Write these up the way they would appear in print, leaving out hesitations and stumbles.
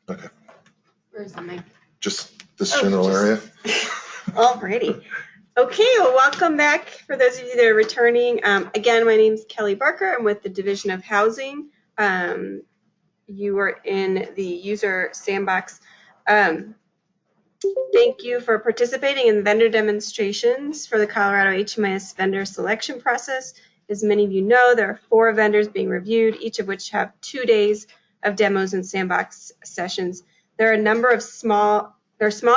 Okay. Where's the mic? Just this general area. Alrighty. Okay, well, welcome back for those of you that are returning. Again, my name is Kelly Barker. I'm with the Division of Housing. You are in the user sandbox. Thank you for participating in vendor demonstrations for the Colorado HMIS vendor selection process. As many of you know, there are 4 vendors being reviewed, each of which have 2 days of demos and sandbox sessions. There are a small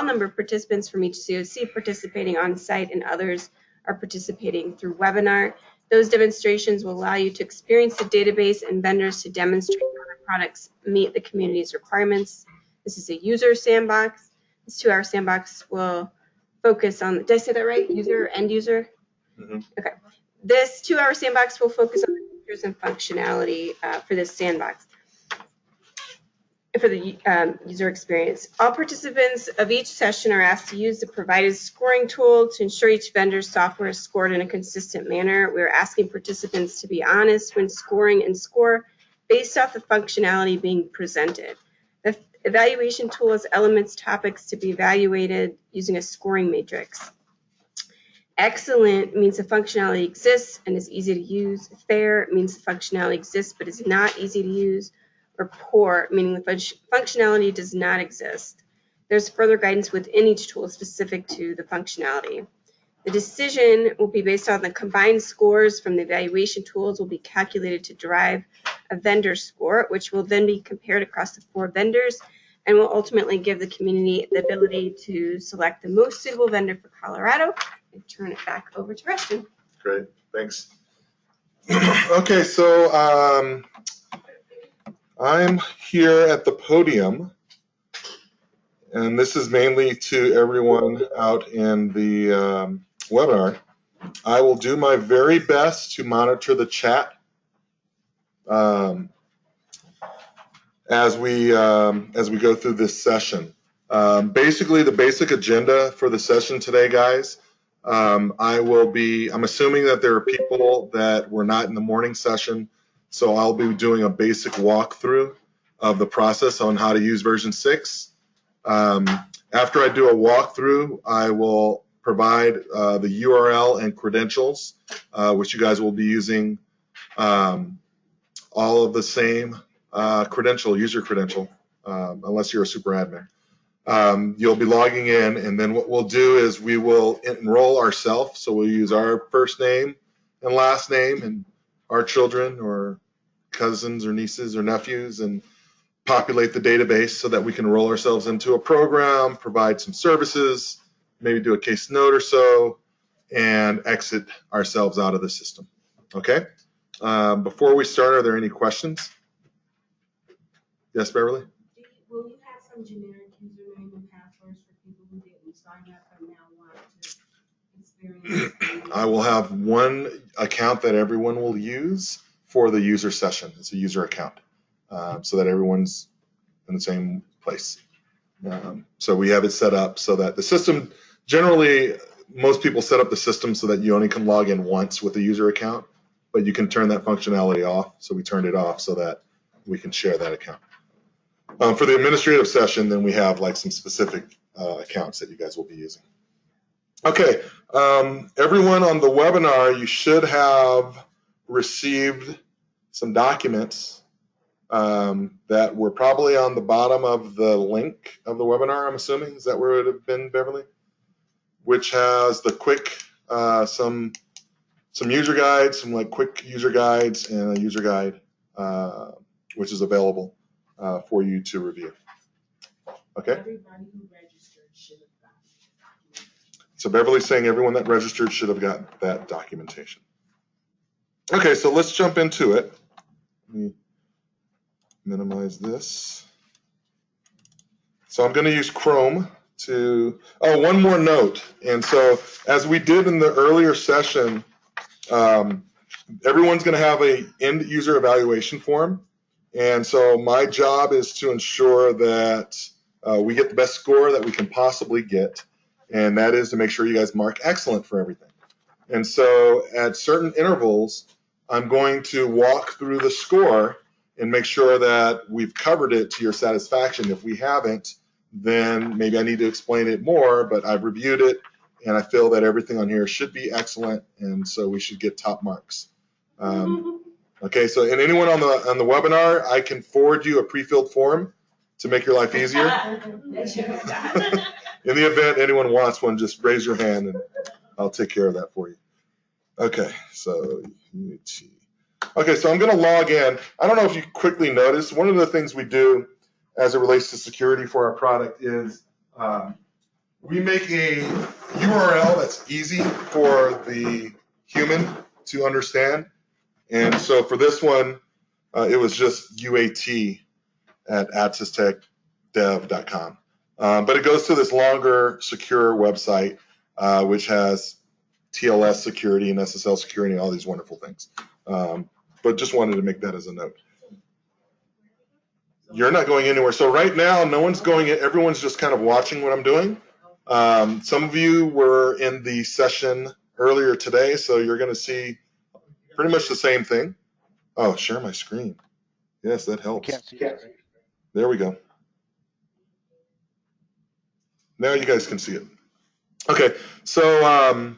number of participants from each COC participating on site, and others are participating through webinar. Those demonstrations will allow you to experience the database and vendors to demonstrate how their products meet the community's requirements. This is a user sandbox. This 2-hour sandbox will focus on, did I say that right? User, end user? Mm-hmm. Okay. This 2-hour sandbox will focus on the features and functionality for this sandbox, for the user experience. All participants of each session are asked to use the provided scoring tool to ensure each vendor's software is scored in a consistent manner. We're asking participants to be honest when scoring and score based off the functionality being presented. The evaluation tool has elements, topics to be evaluated using a scoring matrix. Excellent means the functionality exists and is easy to use. Fair means the functionality exists but is not easy to use. Or poor, meaning the functionality does not exist. There's further guidance within each tool specific to the functionality. The decision will be based on the combined scores from the evaluation tools will be calculated to derive a vendor score, which will then be compared across the 4 vendors and will ultimately give the community the ability to select the most suitable vendor for Colorado and turn it back over to Rustin. Great, thanks. Okay, so I'm here at the podium, and this is mainly to everyone out in the webinar. I will do my very best to monitor the chat as we go through this session. Basically, the basic agenda for the session today, guys. I'm assuming that there are people that were not in the morning session, so I'll be doing a basic walkthrough of the process on how to use version 6. After I do a walkthrough, I will provide the URL and credentials, which you guys will be using all of the same user credential, unless you're a super admin. You'll be logging in, and then what we'll do is we will enroll ourselves. So we'll use our first name and last name and our children or cousins or nieces or nephews and populate the database so that we can roll ourselves into a program, provide some services, maybe do a case note or so, and exit ourselves out of the system. Okay? Before we start, are there any questions? Yes, Beverly? Will you have some generic username and passwords for people who didn't sign up and now want to experience? I will have one account that everyone will use for the user session. It's a user account, so that everyone's in the same place. So we have it set up so that the system, generally, most people set up the system so that you only can log in once with a user account, but you can turn that functionality off. So we turned it off so that we can share that account. For the administrative session, then we have like some specific accounts that you guys will be using. Okay, everyone on the webinar, you should have received some documents that were probably on the bottom of the link of the webinar, I'm assuming. Is that where it would have been, Beverly? Which has the quick, some user guides, some like quick user guides and a user guide, which is available for you to review. Okay? Everybody who registered should have gotten it. So Beverly's saying everyone that registered should have gotten that documentation. Okay, so let's jump into it. Let me minimize this. So I'm going to use Chrome to, one more note. And so as we did in the earlier session, everyone's going to have a end user evaluation form. And so my job is to ensure that we get the best score that we can possibly get. And that is to make sure you guys mark excellent for everything. And so at certain intervals, I'm going to walk through the score and make sure that we've covered it to your satisfaction. If we haven't, then maybe I need to explain it more, but I've reviewed it and I feel that everything on here should be excellent, and so we should get top marks. Okay, so and anyone on the webinar, I can forward you a pre-filled form to make your life easier. In the event anyone wants one, just raise your hand and I'll take care of that for you. Okay, so okay, so I'm going to log in. I don't know if you quickly noticed, one of the things we do as it relates to security for our product is we make a URL that's easy for the human to understand. And so for this one, it was just UAT at adsystechdev.com. But it goes to this longer, secure website, which has TLS security and SSL security and all these wonderful things. But just wanted to make that as a note. You're not going anywhere. So right now, no one's going in. Everyone's just kind of watching what I'm doing. Some of you were in the session earlier today, so you're going to see pretty much the same thing. Oh, share my screen. Yes, that helps. Can't see it. There we go. Now you guys can see it. Okay, so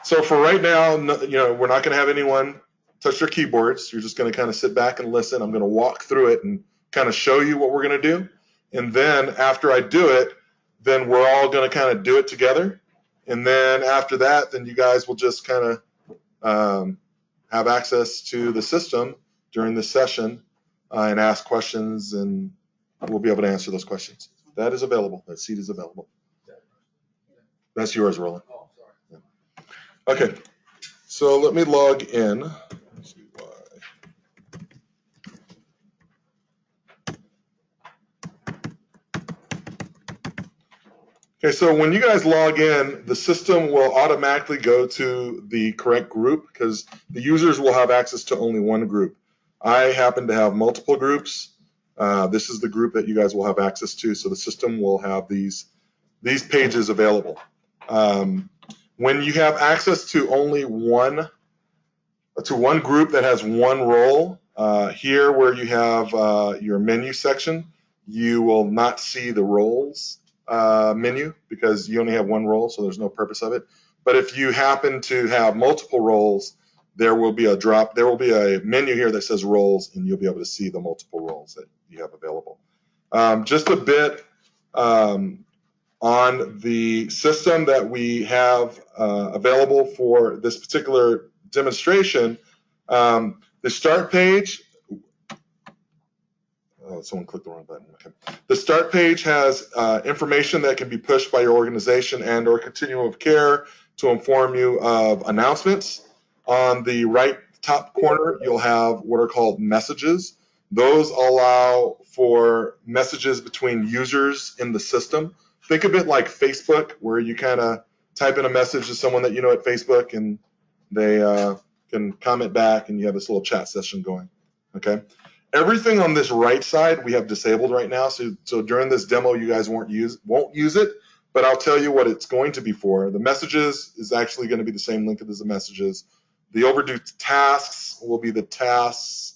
so for right now, we're not going to have anyone touch their keyboards. You're just going to kind of sit back and listen. I'm going to walk through it and kind of show you what we're going to do. And then after I do it, then we're all going to kind of do it together. And then after that, then you guys will just kind of have access to the system during this session and ask questions, and we'll be able to answer those questions. That is available. That seat is available. That's yours, Roland. Yeah. Okay, so let me log in. Let's see why. Okay, so when you guys log in, the system will automatically go to the correct group because the users will have access to only one group. I happen to have multiple groups. This is the group that you guys will have access to, so the system will have these pages available. When you have access to only one group that has one role, here where you have your menu section, you will not see the roles menu because you only have one role, so there's no purpose of it. But if you happen to have multiple roles, there will be a menu here that says roles, and you'll be able to see the multiple roles that you have available. Just a bit on the system that we have available for this particular demonstration. The start page, oh, someone clicked the wrong button. Okay. The start page has information that can be pushed by your organization and or continuum of care to inform you of announcements. On the right top corner, you'll have what are called messages. Those allow for messages between users in the system. Think of it like Facebook, where you kind of type in a message to someone that you know at Facebook, and they can comment back, and you have this little chat session going. Okay. Everything on this right side we have disabled right now, so during this demo you guys won't use it, but I'll tell you what it's going to be for. The messages is actually going to be the same link as the messages. The overdue tasks will be the tasks.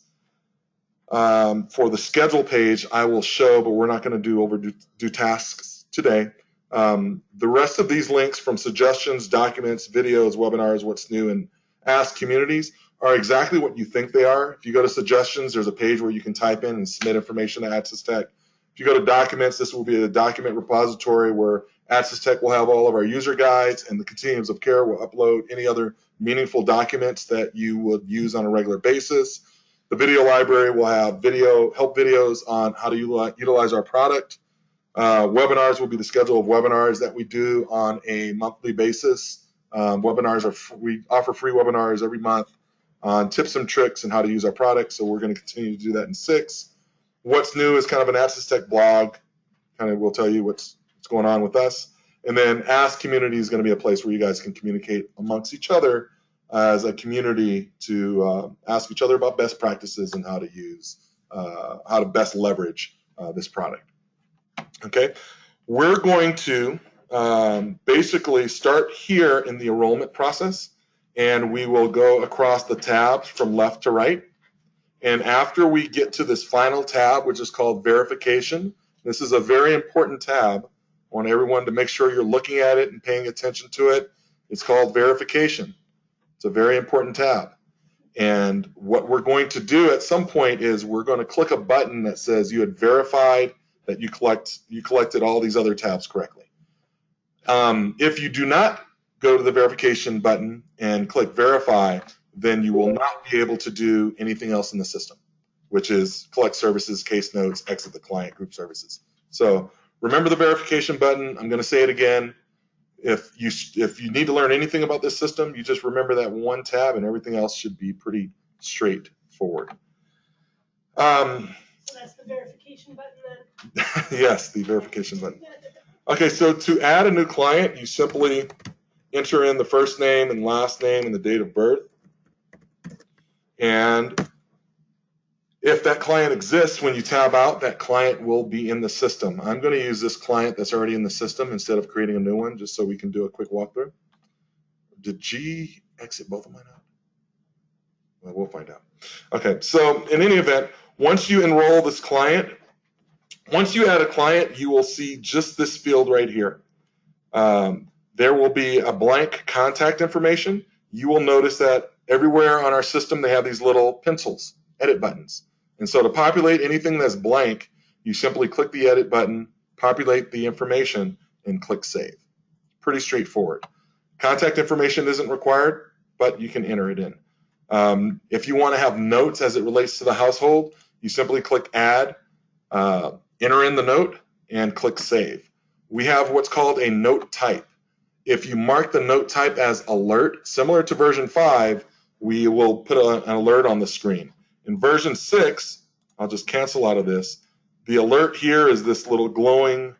For the schedule page, I will show, but we're not going to do overdue tasks today. The rest of these links from suggestions, documents, videos, webinars, what's new, and ask communities are exactly what you think they are. If you go to suggestions, there's a page where you can type in and submit information to Adsystech. If you go to documents, this will be a document repository where Adsystech will have all of our user guides, and the continuums of care will upload any other meaningful documents that you would use on a regular basis. The video library will have help videos on how to utilize our product. Webinars will be the schedule of webinars that we do on a monthly basis. We offer free webinars every month on tips and tricks and how to use our product, so we're going to continue to do that in 6. What's new is kind of an Adsystech blog, kind of will tell you what's going on with us. And then Ask Community is going to be a place where you guys can communicate amongst each other as a community to ask each other about best practices and how to best leverage this product. Okay, we're going to basically start here in the enrollment process, and we will go across the tabs from left to right. And after we get to this final tab, which is called verification, this is a very important tab. I want everyone to make sure you're looking at it and paying attention to it. It's called verification. It's a very important tab. And what we're going to do at some point is we're going to click a button that says you had verified that you collected all these other tabs correctly. If you do not go to the verification button and click verify, then you will not be able to do anything else in the system, which is collect services, case notes, exit the client, group services. So remember the verification button. I'm going to say it again. If you need to learn anything about this system, you just remember that one tab and everything else should be pretty straightforward. So that's the verification button then? Yes, the verification button. Okay, so to add a new client, you simply enter in the first name and last name and the date of birth. And if that client exists, when you tab out, that client will be in the system. I'm going to use this client that's already in the system instead of creating a new one, just so we can do a quick walkthrough. Did G exit both of mine out? Well, we'll find out. Okay, so in any event, once you enroll this client, once you add a client, you will see just this field right here. There will be a blank contact information. You will notice that everywhere on our system, they have these little pencils, edit buttons. And so to populate anything that's blank, you simply click the edit button, populate the information, and click save. Pretty straightforward. Contact information isn't required, but you can enter it in. If you want to have notes as it relates to the household, you simply click add, enter in the note, and click save. We have what's called a note type. If you mark the note type as alert, similar to version 5, we will put an alert on the screen. In version 6, I'll just cancel out of this. The alert here is this little glowing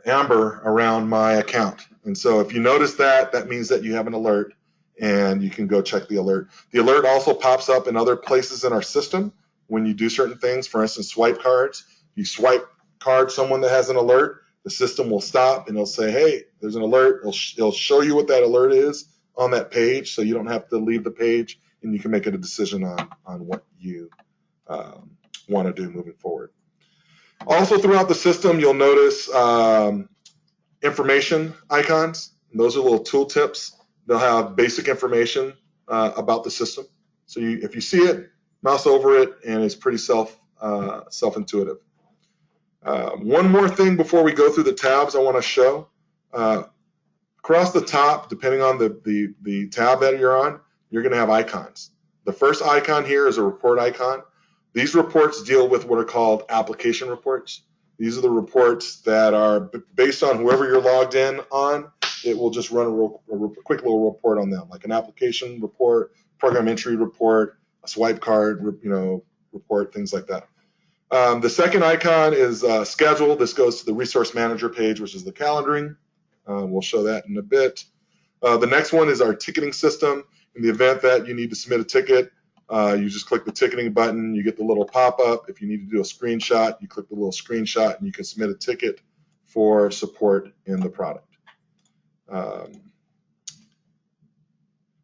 amber around my account. And so if you notice that, that means that you have an alert and you can go check the alert. The alert also pops up in other places in our system when you do certain things. For instance, swipe cards. You swipe card someone that has an alert, the system will stop and it'll say, hey, there's an alert. It'll show you what that alert is on that page, so you don't have to leave the page, and you can make a decision on what you want to do moving forward. Also throughout the system, you'll notice information icons. And those are little tooltips. They'll have basic information about the system. So if you see it, mouse over it, and it's pretty self-intuitive. One more thing before we go through the tabs I want to show. Across the top, depending on the tab that you're on, you're going to have icons. The first icon here is a report icon. These reports deal with what are called application reports. These are the reports that are based on whoever you're logged in on. It will just run a quick little report on them, like an application report, program entry report, a swipe card, report, things like that. The second icon is schedule. This goes to the resource manager page, which is the calendaring. We'll show that in a bit. The next one is our ticketing system. In the event that you need to submit a ticket, you just click the ticketing button. You get the little pop-up. If you need to do a screenshot, you click the little screenshot, and you can submit a ticket for support in the product.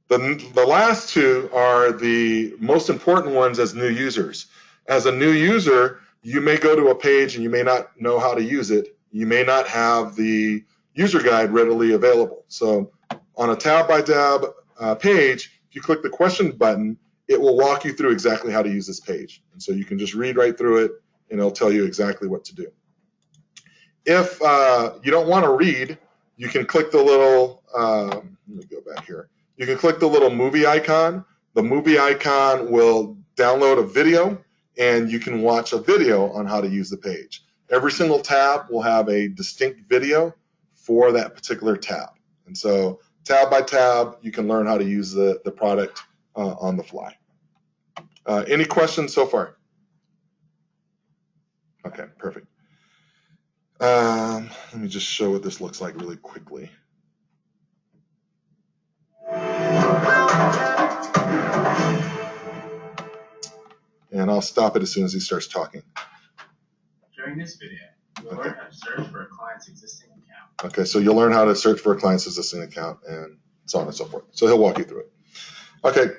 The last two are the most important ones as new users. As a new user, you may go to a page and you may not know how to use it. You may not have the user guide readily available. So on a tab-by-tab page, if you click the question button, it will walk you through exactly how to use this page. And so you can just read right through it, and it'll tell you exactly what to do. If you don't want to read, you can click the little, let me go back here. You can click the little movie icon. The movie icon will download a video, and you can watch a video on how to use the page. Every single tab will have a distinct video for that particular tab. And so tab by tab, you can learn how to use the product on the fly. Any questions so far? Okay, perfect. Let me just show what this looks like really quickly. And I'll stop it as soon as he starts talking. During this video, you'll learn how to search for a client's existing account. Okay, so you'll learn how to search for a client's existing account and so on and so forth. So he'll walk you through it. Okay,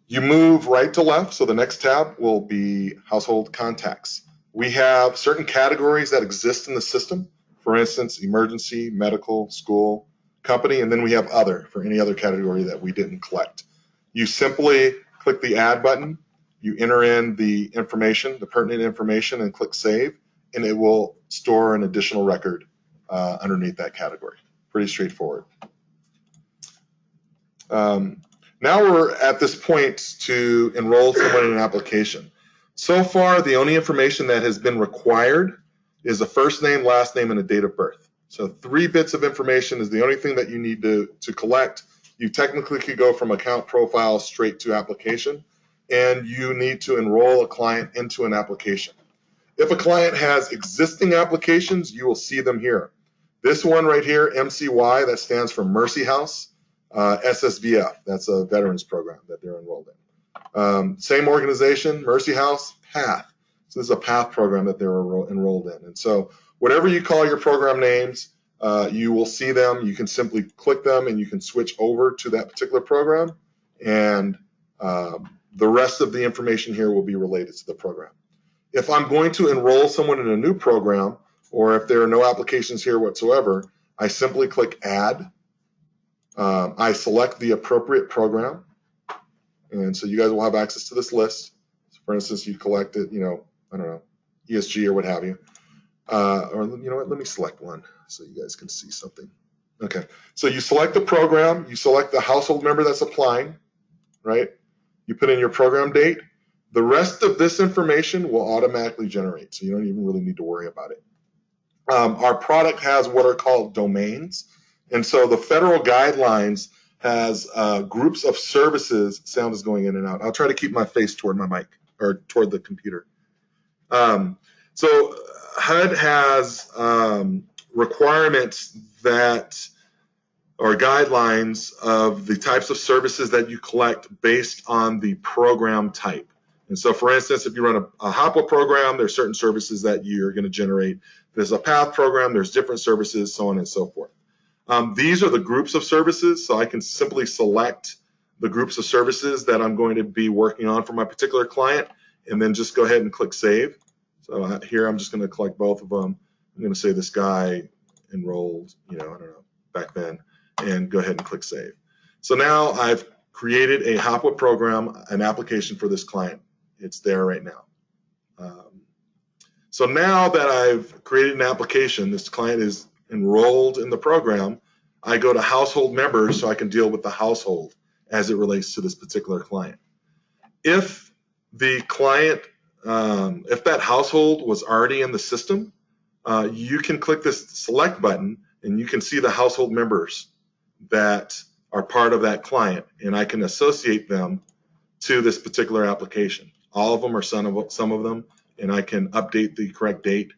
You move right to left, so the next tab will be household contacts. We have certain categories that exist in the system. For instance, emergency, medical, school, company, and then we have other for any other category that we didn't collect. You simply click the add button, you enter in the information, the pertinent information, and click save, and it will store an additional record underneath that category. Pretty straightforward. Now we're at this point to enroll someone in an application. So far, the only information that has been required is a first name, last name, and a date of birth. So 3 bits of information is the only thing that you need to collect. You technically could go from account profile straight to application, and you need to enroll a client into an application. If a client has existing applications, you will see them here. This one right here, MCY, that stands for Mercy House. SSVF, that's a veterans program that they're enrolled in. Same organization, Mercy House, PATH. So this is a PATH program that they're enrolled in. And so whatever you call your program names, you will see them. You can simply click them and you can switch over to that particular program. And the rest of the information here will be related to the program. If I'm going to enroll someone in a new program, or if there are no applications here whatsoever, I simply click add. I select the appropriate program, and so you guys will have access to this list. So for instance, you collected, I don't know, ESG or what have you. Or you know what, let me select one so you guys can see something. Okay, so you select the program, you select the household member that's applying, right? You put in your program date. The rest of this information will automatically generate, so you don't even really need to worry about it. Our product has what are called domains. And so the federal guidelines has groups of services. Sound is going in and out. I'll try to keep my face toward my mic or toward the computer. So HUD has requirements that or guidelines of the types of services that you collect based on the program type. And so, for instance, if you run a HOPWA program, there's certain services that you're going to generate. If there's a PATH program, there's different services, so on and so forth. These are the groups of services, so I can simply select the groups of services that I'm going to be working on for my particular client, and then just go ahead and click Save. So here I'm just going to collect both of them. I'm going to say this guy enrolled, I don't know, back then, and go ahead and click Save. So now I've created a HOPWA program, an application for this client. It's there right now. So now that I've created an application, this client is enrolled in the program, I go to household members so I can deal with the household as it relates to this particular client. If the client, if that household was already in the system, you can click this select button and you can see the household members that are part of that client, and I can associate them to this particular application. All of them or some of them, and I can update the correct date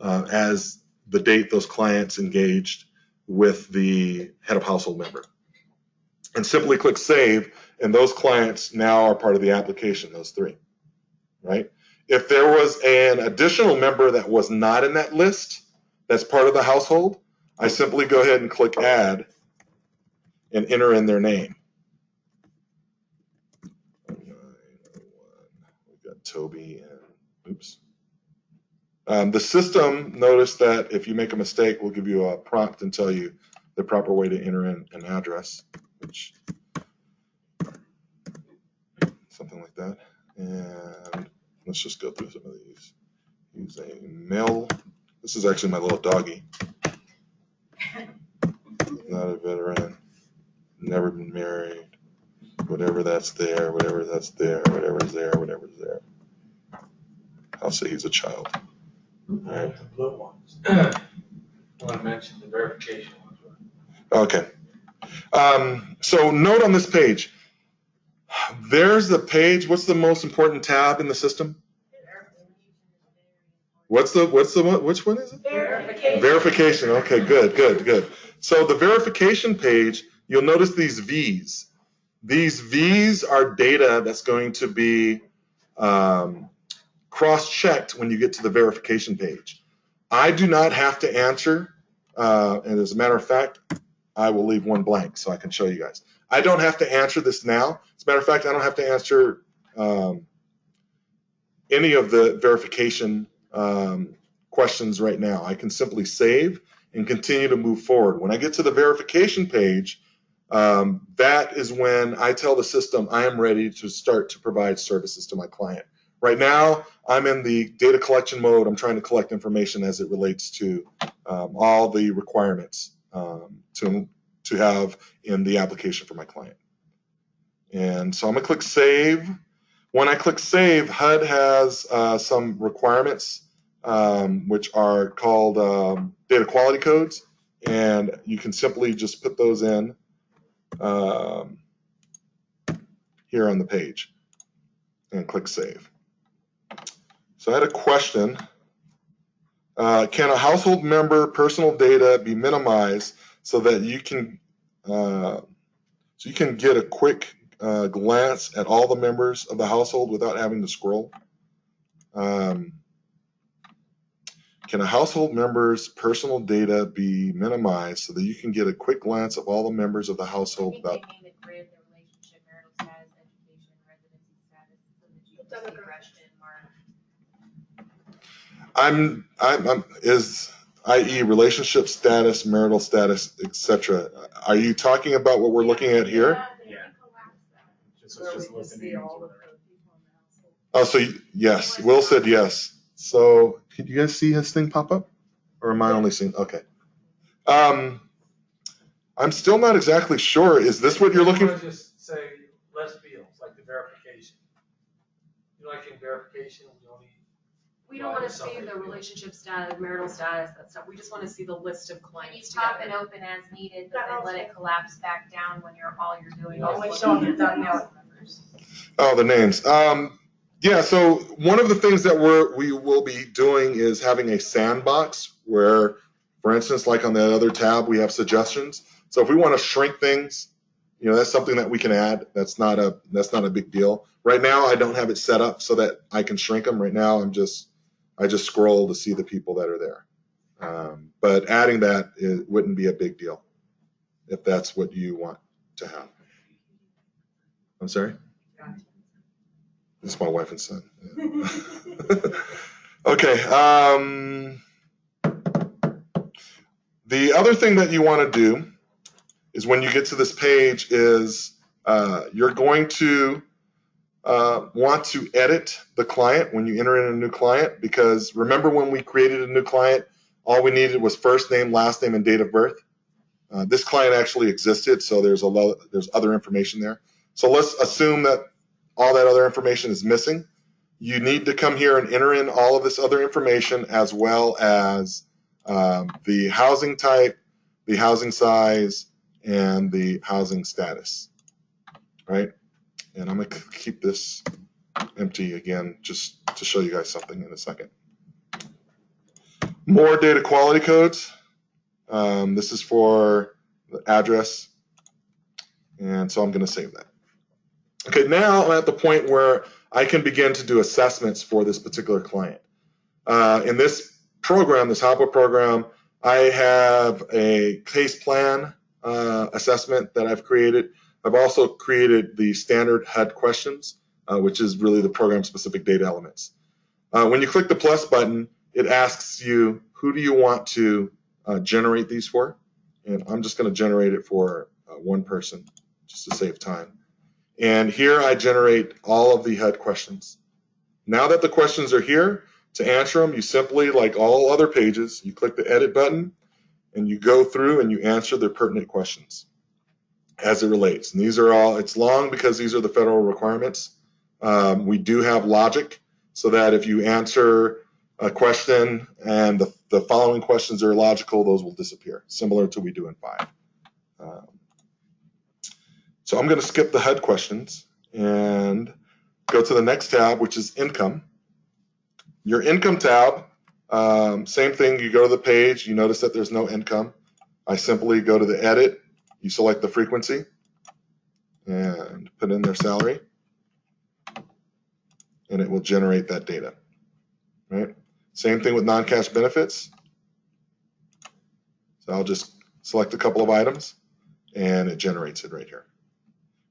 as the date those clients engaged with the head of household member. And simply click Save, and those clients now are part of the application, those 3, right? If there was an additional member that was not in that list that's part of the household, I simply go ahead and click Add and enter in their name. We've got Toby and, oops. The system, notice that if you make a mistake, we'll give you a prompt and tell you the proper way to enter in an address, which, something like that. And let's just go through some of these. Use a male. This is actually my little doggy. Not a veteran. Never been married. Whatever that's there, whatever that's there, whatever's there, whatever's there. I'll say he's a child. Right. The blue ones. I want to mention the verification ones. Okay. So note on this page, there's the page. What's the most important tab in the system? Which one is it? Verification. Verification. Okay, good. So the verification page, you'll notice these V's. These V's are data that's going to be cross-checked when you get to the verification page. I do not have to answer, and as a matter of fact, I will leave one blank so I can show you guys. I don't have to answer this now. As a matter of fact, I don't have to answer any of the verification questions right now. I can simply save and continue to move forward. When I get to the verification page, that is when I tell the system I am ready to start to provide services to my client. Right now, I'm in the data collection mode. I'm trying to collect information as it relates to all the requirements to have in the application for my client. And so I'm going to click Save. When I click Save, HUD has some requirements which are called data quality codes, and you can simply just put those in here on the page and click Save. So I had a question. Can a household member personal data be minimized so that you can get a quick glance at all the members of the household without having to scroll? Can a household member's personal data be minimized so that you can get a quick glance of all the members of the household without? I think they made it grid, their relationship, marital status, education, residency status, so that you can see question mark. i.e. relationship status, marital status, etc. Are you talking about what we're looking at here? Yeah. Just Where we list can the see names all or of the whatever. people in the household. Oh, so yes, Will said yes. So can you guys see his thing pop up? Or am I only seeing? Okay. I'm still not exactly sure. Is this what you're looking I for? want to just say less fields, like the verification. You know, like in verification, We don't want to see the relationship status, marital status, that stuff. We just want to see the list of When you clients top together. and open as needed, but then let it collapse back down when all you're doing is Only looking showing at the the names. members. Oh, the names. Yeah, so one of the things that we will be doing is having a sandbox where, for instance, like on the other tab, we have suggestions. So if we want to shrink things, you know, that's something that we can add. That's not a big deal. Right now, I don't have it set up so that I can shrink them. Right now, I just scroll to see the people that are there. But adding that wouldn't be a big deal if that's what you want to have. I'm sorry? It's my wife and son. Okay. The other thing that you want to do is when you get to this page is you're going to want to edit the client when you enter in a new client, because remember when we created a new client, all we needed was first name, last name, and date of birth. This client actually existed, so there's other information there. So let's assume that all that other information is missing. You need to come here and enter in all of this other information, as well as the housing type, the housing size, and the housing status, right? And I'm going to keep this empty again just to show you guys something in a second. More data quality codes. This is for the address, and so I'm going to save that. Okay, now I'm at the point where I can begin to do assessments for this particular client. In this program, this HOPWA program, I have a case plan assessment that I've created. I've also created the standard HUD questions, which is really the program-specific data elements. When you click the plus button, it asks you, who do you want to generate these for? And I'm just going to generate it for one person, just to save time. And here I generate all of the HUD questions. Now that the questions are here, to answer them, you simply, like all other pages, you click the edit button and you go through and you answer the pertinent questions as it relates. And these are all, it's long because these are the federal requirements. We do have logic so that if you answer a question and the following questions are illogical, those will disappear, similar to we do in 5. So I'm going to skip the HUD questions and go to the next tab, which is income. Your income tab, same thing, you go to the page, you notice that there's no income. I simply go to the edit, you select the frequency and put in their salary, and it will generate that data, right? Same thing with non-cash benefits. So I'll just select a couple of items and it generates it right here.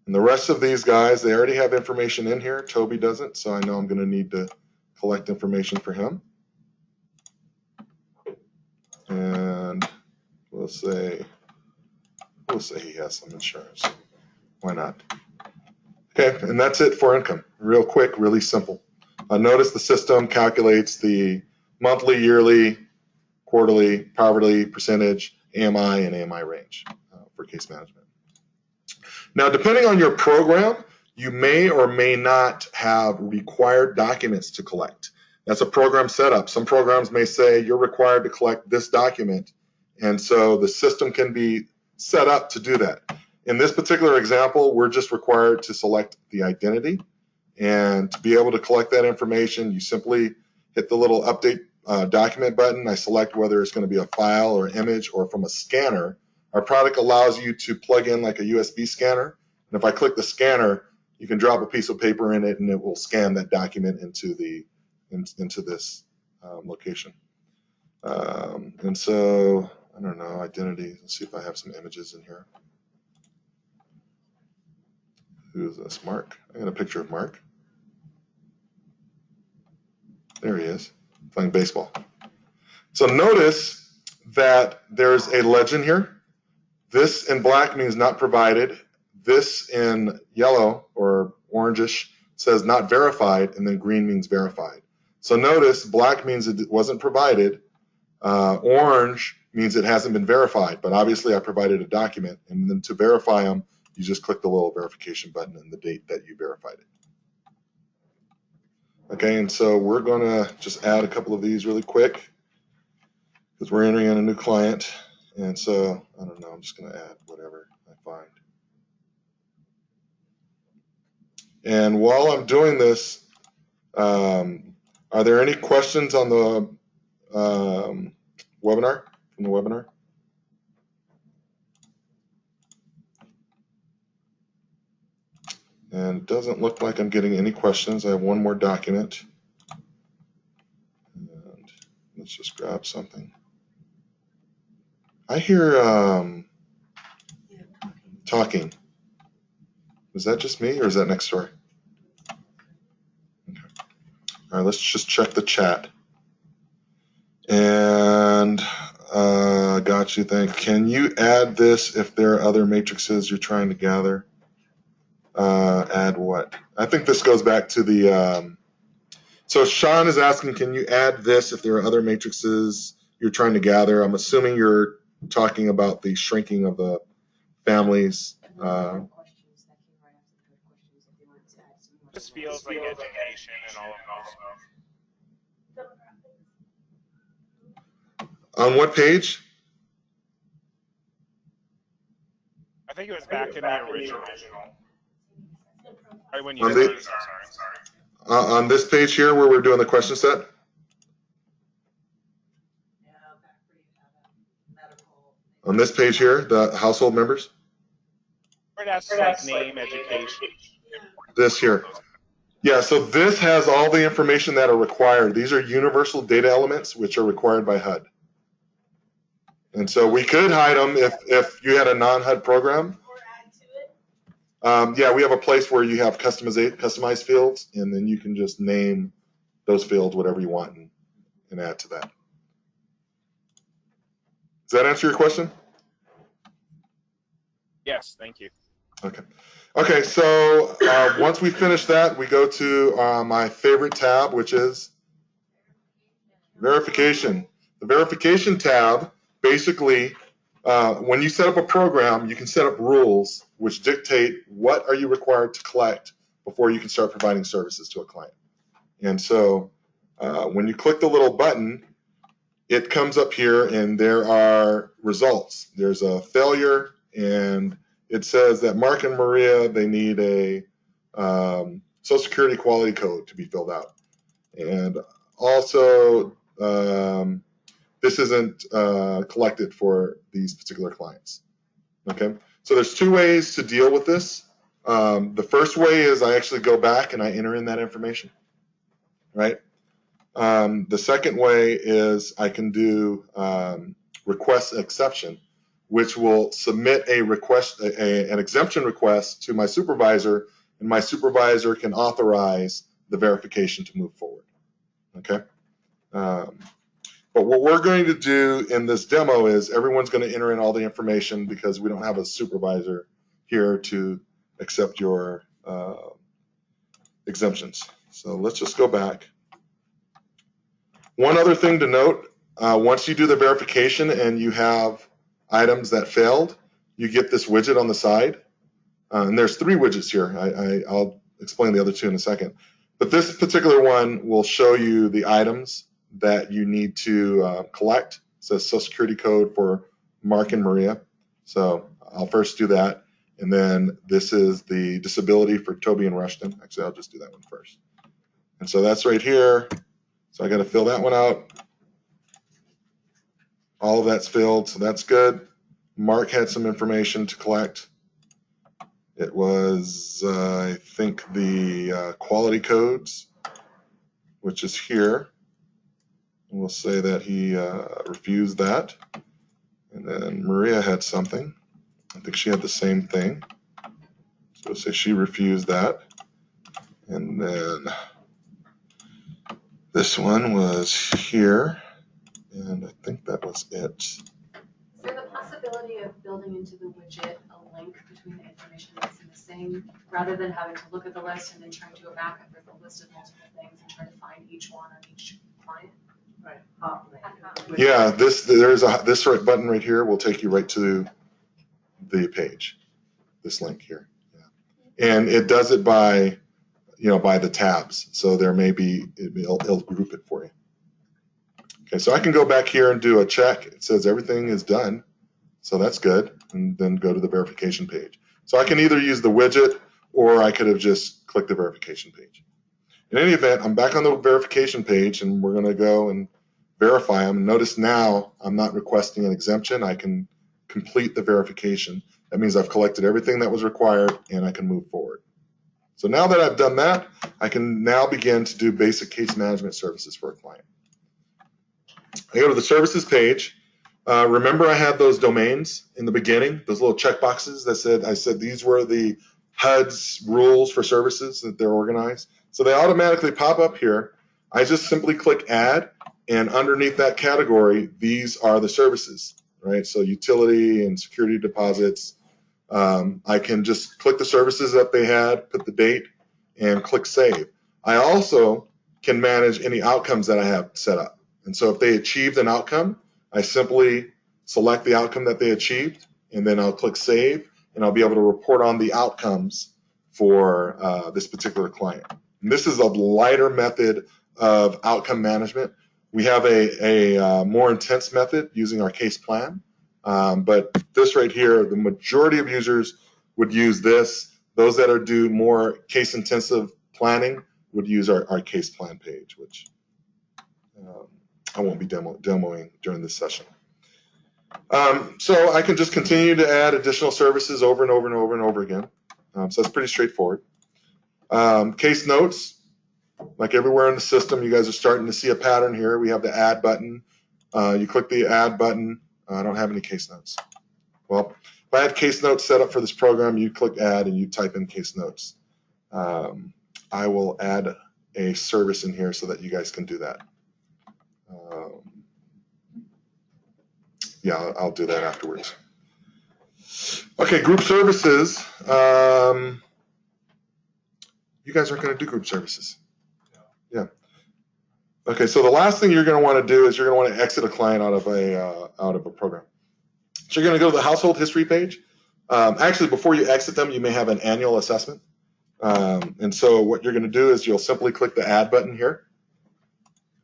And the rest of these guys, they already have information in here. Toby doesn't, so I know I'm going to need to collect information for him. And we'll say he has some insurance. Why not? Okay, and that's it for income. Real quick, really simple. Notice the system calculates the monthly, yearly, quarterly, poverty percentage, AMI, and AMI range for case management. Now, depending on your program, you may or may not have required documents to collect. That's a program setup. Some programs may say you're required to collect this document, and so the system can be set up to do that. In this particular example, we're just required to select the identity, and to be able to collect that information, you simply hit the little update document button. I select whether it's going to be a file or image or from a scanner. Our product allows you to plug in like a USB scanner. And if I click the scanner, you can drop a piece of paper in it and it will scan that document into this location. And so, I don't know, identity. Let's see if I have some images in here. Who is this? Mark. I got a picture of Mark. There he is, playing baseball. So notice that there's a legend here. This in black means not provided. This in yellow or orangish says not verified, and then green means verified. So notice black means it wasn't provided. Orange means it hasn't been verified, but obviously I provided a document, and then to verify them, you just click the little verification button and the date that you verified it. Okay, and so we're going to just add a couple of these really quick because we're entering in a new client. And so, I don't know, I'm just going to add whatever I find. And while I'm doing this, are there any questions on the webinar, from the webinar? And it doesn't look like I'm getting any questions. I have one more document. And let's just grab something. I hear talking. Is that just me or is that next door? Okay. All right, let's just check the chat. And got you, thank. Can you add this if there are other matrices you're trying to gather? Add what? I think this goes back to the, so Sean is asking, can you add this if there are other matrices you're trying to gather? I'm assuming you're talking about the shrinking of the families. This feels like education and all of those. On what page? I think it was back in the original. Right when you On, started, on this page here where we're doing the question set? On this page here, the household members? Where it asks like name, education. This here. Yeah, so this has all the information that are required. These are universal data elements which are required by HUD. And so we could hide them if you had a non-HUD program. Yeah, we have a place where you have customized fields, and then you can just name those fields whatever you want and add to that. Does that answer your question? Yes, thank you. Okay. Okay, so once we finish that, we go to my favorite tab, which is verification. The verification tab, basically, when you set up a program, you can set up rules which dictate what are you required to collect before you can start providing services to a client. And so when you click the little button, it comes up here and there are results. There's a failure, and it says that Mark and Maria, they need a Social Security quality code to be filled out. And also, this isn't collected for these particular clients. Okay, so there's two ways to deal with this. The first way is I actually go back and I enter in that information, right? The second way is I can do request exception, which will submit a request, an exemption request to my supervisor, and my supervisor can authorize the verification to move forward. Okay. But what we're going to do in this demo is everyone's going to enter in all the information because we don't have a supervisor here to accept your exemptions. So let's just go back. One other thing to note, once you do the verification and you have items that failed, you get this widget on the side. And there's 3 widgets here. I'll explain the other 2 in a second. But this particular one will show you the items that you need to collect. It says Social Security code for Mark and Maria. So I'll first do that. And then this is the disability for Toby and Rushton. Actually, I'll just do that one first. And so that's right here. So I got to fill that one out. All of that's filled, so that's good. Mark had some information to collect. It was, I think, the quality codes, which is here. And we'll say that he refused that. And then Maria had something. I think she had the same thing. So we'll say she refused that. And then this one was here. And I think that was it. Is there the possibility of building into the widget a link between the information that's missing, rather than having to look at the list and then trying to go back and there's a list of multiple things and try to find each one on each client? Right. Yeah, this right button right here will take you right to the page. This link here, yeah. And it does it by, by the tabs. So there may be it'll group it for you. Okay, so I can go back here and do a check. It says everything is done, so that's good. And then go to the verification page. So I can either use the widget or I could have just clicked the verification page. In any event, I'm back on the verification page and we're going to go and verify them. Notice now I'm not requesting an exemption. I can complete the verification. That means I've collected everything that was required and I can move forward. So now that I've done that, I can now begin to do basic case management services for a client. I go to the services page. Remember I had those domains in the beginning, those little check boxes that I said these were the HUD's rules for services that they're organized. So they automatically pop up here. I just simply click add, and underneath that category, these are the services, right? So utility and security deposits. I can just click the services that they had, put the date, and click save. I also can manage any outcomes that I have set up. And so if they achieved an outcome, I simply select the outcome that they achieved, and then I'll click save, and I'll be able to report on the outcomes for this particular client. And this is a lighter method of outcome management. We have a more intense method using our case plan, but this right here, the majority of users would use this. Those that do more case-intensive planning would use our case plan page, which I won't be demoing during this session. So I can just continue to add additional services over and over and over and over again. So that's pretty straightforward. Case notes, like everywhere in the system, you guys are starting to see a pattern here. We have the add button. You click the add button. I don't have any case notes. Well, if I had case notes set up for this program, you click add and you type in case notes. I will add a service in here so that you guys can do that. Yeah, I'll do that afterwards. Okay, group services. You guys aren't going to do group services. Yeah. Okay, so the last thing you're going to want to do is you're going to want to exit a client out of a program. So you're going to go to the household history page. Actually, before you exit them, you may have an annual assessment. And so what you're going to do is you'll simply click the add button here,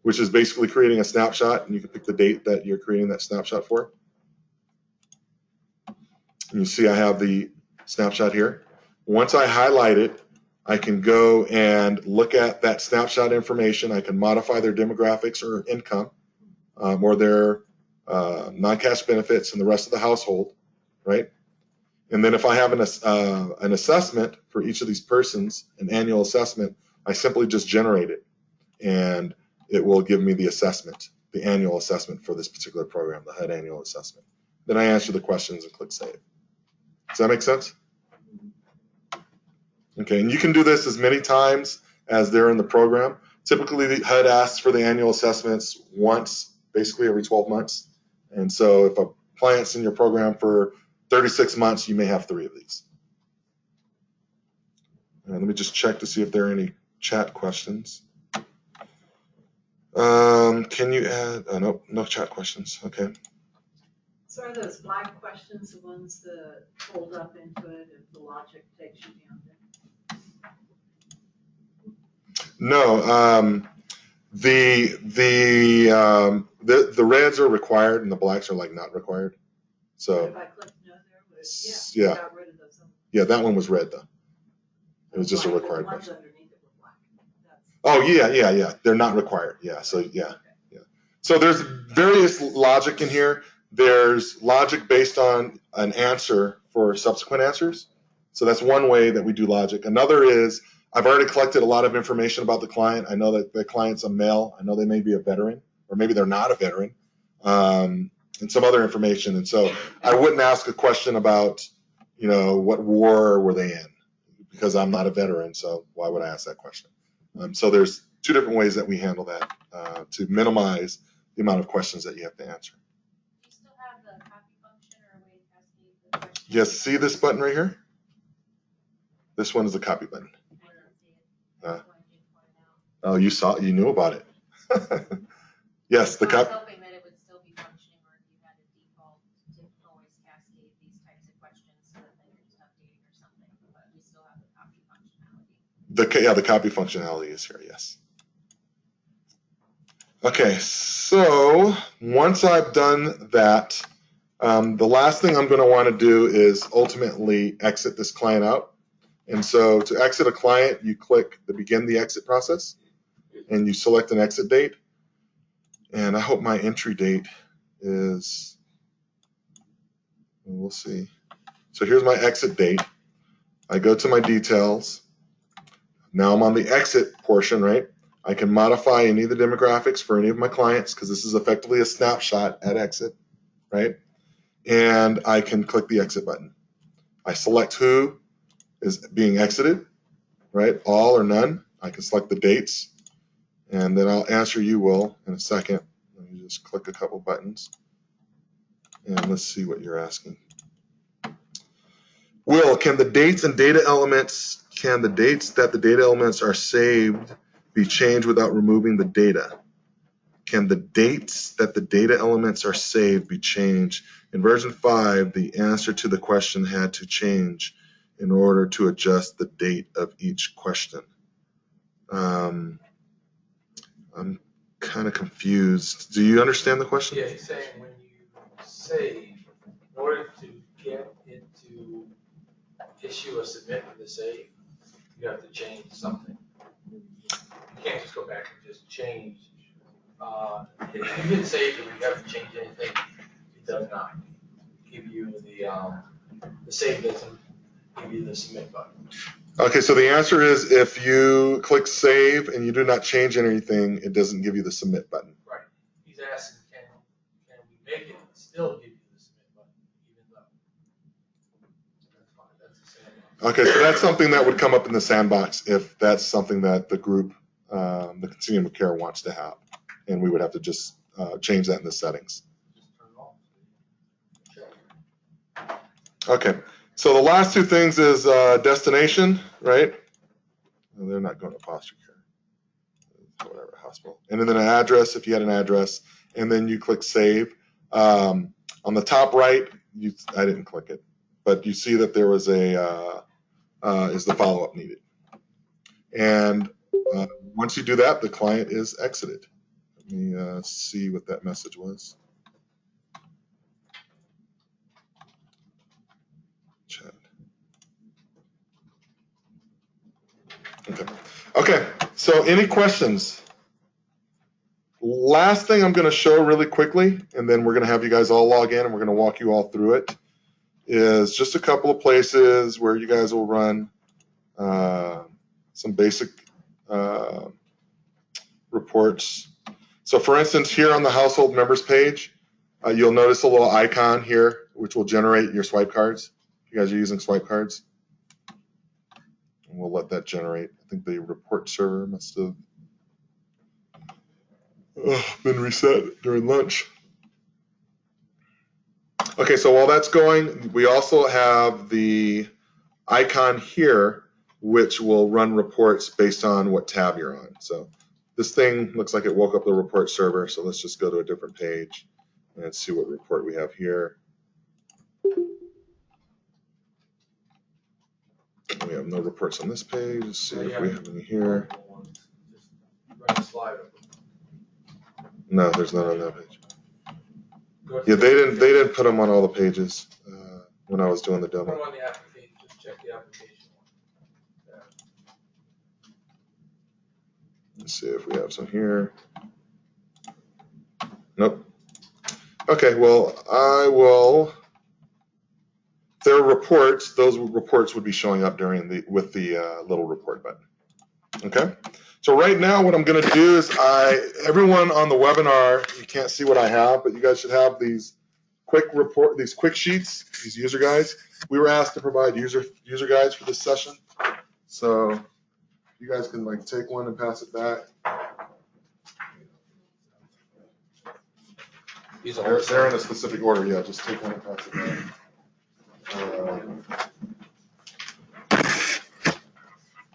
which is basically creating a snapshot, and you can pick the date that you're creating that snapshot for. And you see I have the snapshot here. Once I highlight it, I can go and look at that snapshot information. I can modify their demographics or income or their non-cash benefits and the rest of the household, right? And then if I have an assessment for each of these persons, an annual assessment, I simply just generate it, and it will give me the assessment, the annual assessment for this particular program, the HUD annual assessment. then I answer the questions and click save. Does that make sense? Okay, and you can do this as many times as they're in the program. Typically, the HUD asks for the annual assessments once, basically every 12 months. And so if a client's in your program for 36 months, you may have 3 of these. And let me just check to see if there are any chat questions. Can you add, oh, nope, no chat questions, okay. So are those black questions the ones that fold up into it if the logic takes you down there? No, the reds are required and the blacks are like not required. So If I click no there, but yeah. got rid of those. Yeah, that one was red though. It was just a required The ones question. underneath it were black. That's- Oh yeah. They're not required. Yeah. So yeah. So there's various logic in here. There's logic based on an answer for subsequent answers. So that's one way that we do logic. Another is I've already collected a lot of information about the client. I know that the client's a male. I know they may be a veteran, or maybe they're not a veteran, and some other information. And so I wouldn't ask a question about, what war were they in? Because I'm not a veteran, so why would I ask that question? So there's 2 different ways that we handle that to minimize the amount of questions that you have to answer. Do you still have the copy function or a way to cascade the questions? Yes, see this button right here? This one is the copy button. I didn't see it. That's why I didn't point it out. Oh, you knew about it. Yes, the I was copy. hoping that it would still be functioning, or if you had a default to always cascade these types of questions so that then you're just updating or something, but we still have the copy functionality. The copy functionality is here, yes. Okay, so once I've done that, the last thing I'm going to want to do is ultimately exit this client out. And so to exit a client, you click the begin the exit process and you select an exit date. And I hope my entry date is, we'll see. So here's my exit date. I go to my details. Now I'm on the exit portion, right? I can modify any of the demographics for any of my clients because this is effectively a snapshot at exit, right? And I can click the exit button. I select who is being exited, right? All or none. I can select the dates, and then I'll answer you, Will, in a second. Let me just click a couple buttons, and let's see what you're asking. Will, can the dates that the data elements are saved be changed without removing the data? Can the dates that the data elements are saved be changed? In version 5, the answer to the question had to change in order to adjust the date of each question. I'm kind of confused. Do you understand the question? Yeah, he's saying when you save, in order to get it to issue a submit with the save, you have to change something. You can't just go back and just change. If you hit save and you have to change anything, it does not give you the save doesn't give you the submit button. Okay, so the answer is if you click save and you do not change anything, it doesn't give you the submit button. Right. He's asking, can we make it still give you the submit button, even though? That's fine. That's the sandbox. Okay, so that's something that would come up in the sandbox if that's something that the group, the continuum of care wants to have. And we would have to just change that in the settings. Just turn it off. Okay, so the last 2 things is destination, right? Well, they're not going to foster care, whatever, hospital. And then an address if you had an address, and then you click save. On the top right, I didn't click it, but you see that there was is the follow-up needed. And once you do that, the client is exited. Let me see what that message was. Chat. Okay, so any questions? Last thing I'm going to show really quickly, and then we're going to have you guys all log in and we're going to walk you all through it, is just a couple of places where you guys will run some basic reports. So for instance, here on the household members page, You'll notice a little icon here, which will generate your swipe cards. You guys are using swipe cards. And we'll let that generate. I think the report server must have been reset during lunch. Okay, so while that's going, we also have the icon here, which will run reports based on what tab you're on. So this thing looks like it woke up the report server, so let's just go to a different page and see what report we have here. We have no reports on this page. Let's see if we have any here. No, there's none on that page. Yeah, they didn't put them on all the pages when I was doing the Put them demo. on the application, just check the application one. Let's see if we have some here. Nope. Okay, well, I will. If there are reports, those reports would be showing up with the little report button. Okay. So right now, what I'm going to do is everyone on the webinar, you can't see what I have, but you guys should have these quick sheets, these user guides. We were asked to provide user guides for this session, so you guys can like take one and pass it back. They're in a specific order. Yeah, just take one and pass it back.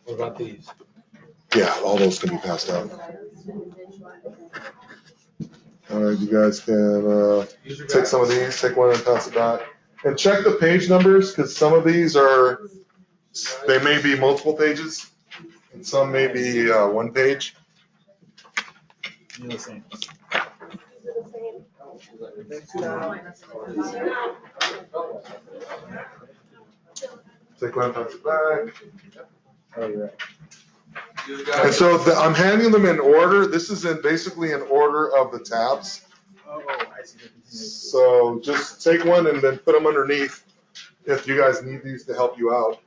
What about these? Yeah, all those can be passed out. All right, you guys can take some of these, take one and pass it back. And check the page numbers, because some of these they may be multiple pages, and some may be one page. Take one and pass it back. Oh, you're right. And so I'm handing them in order. This is basically in order of the tabs. So just take one and then put them underneath if you guys need these to help you out.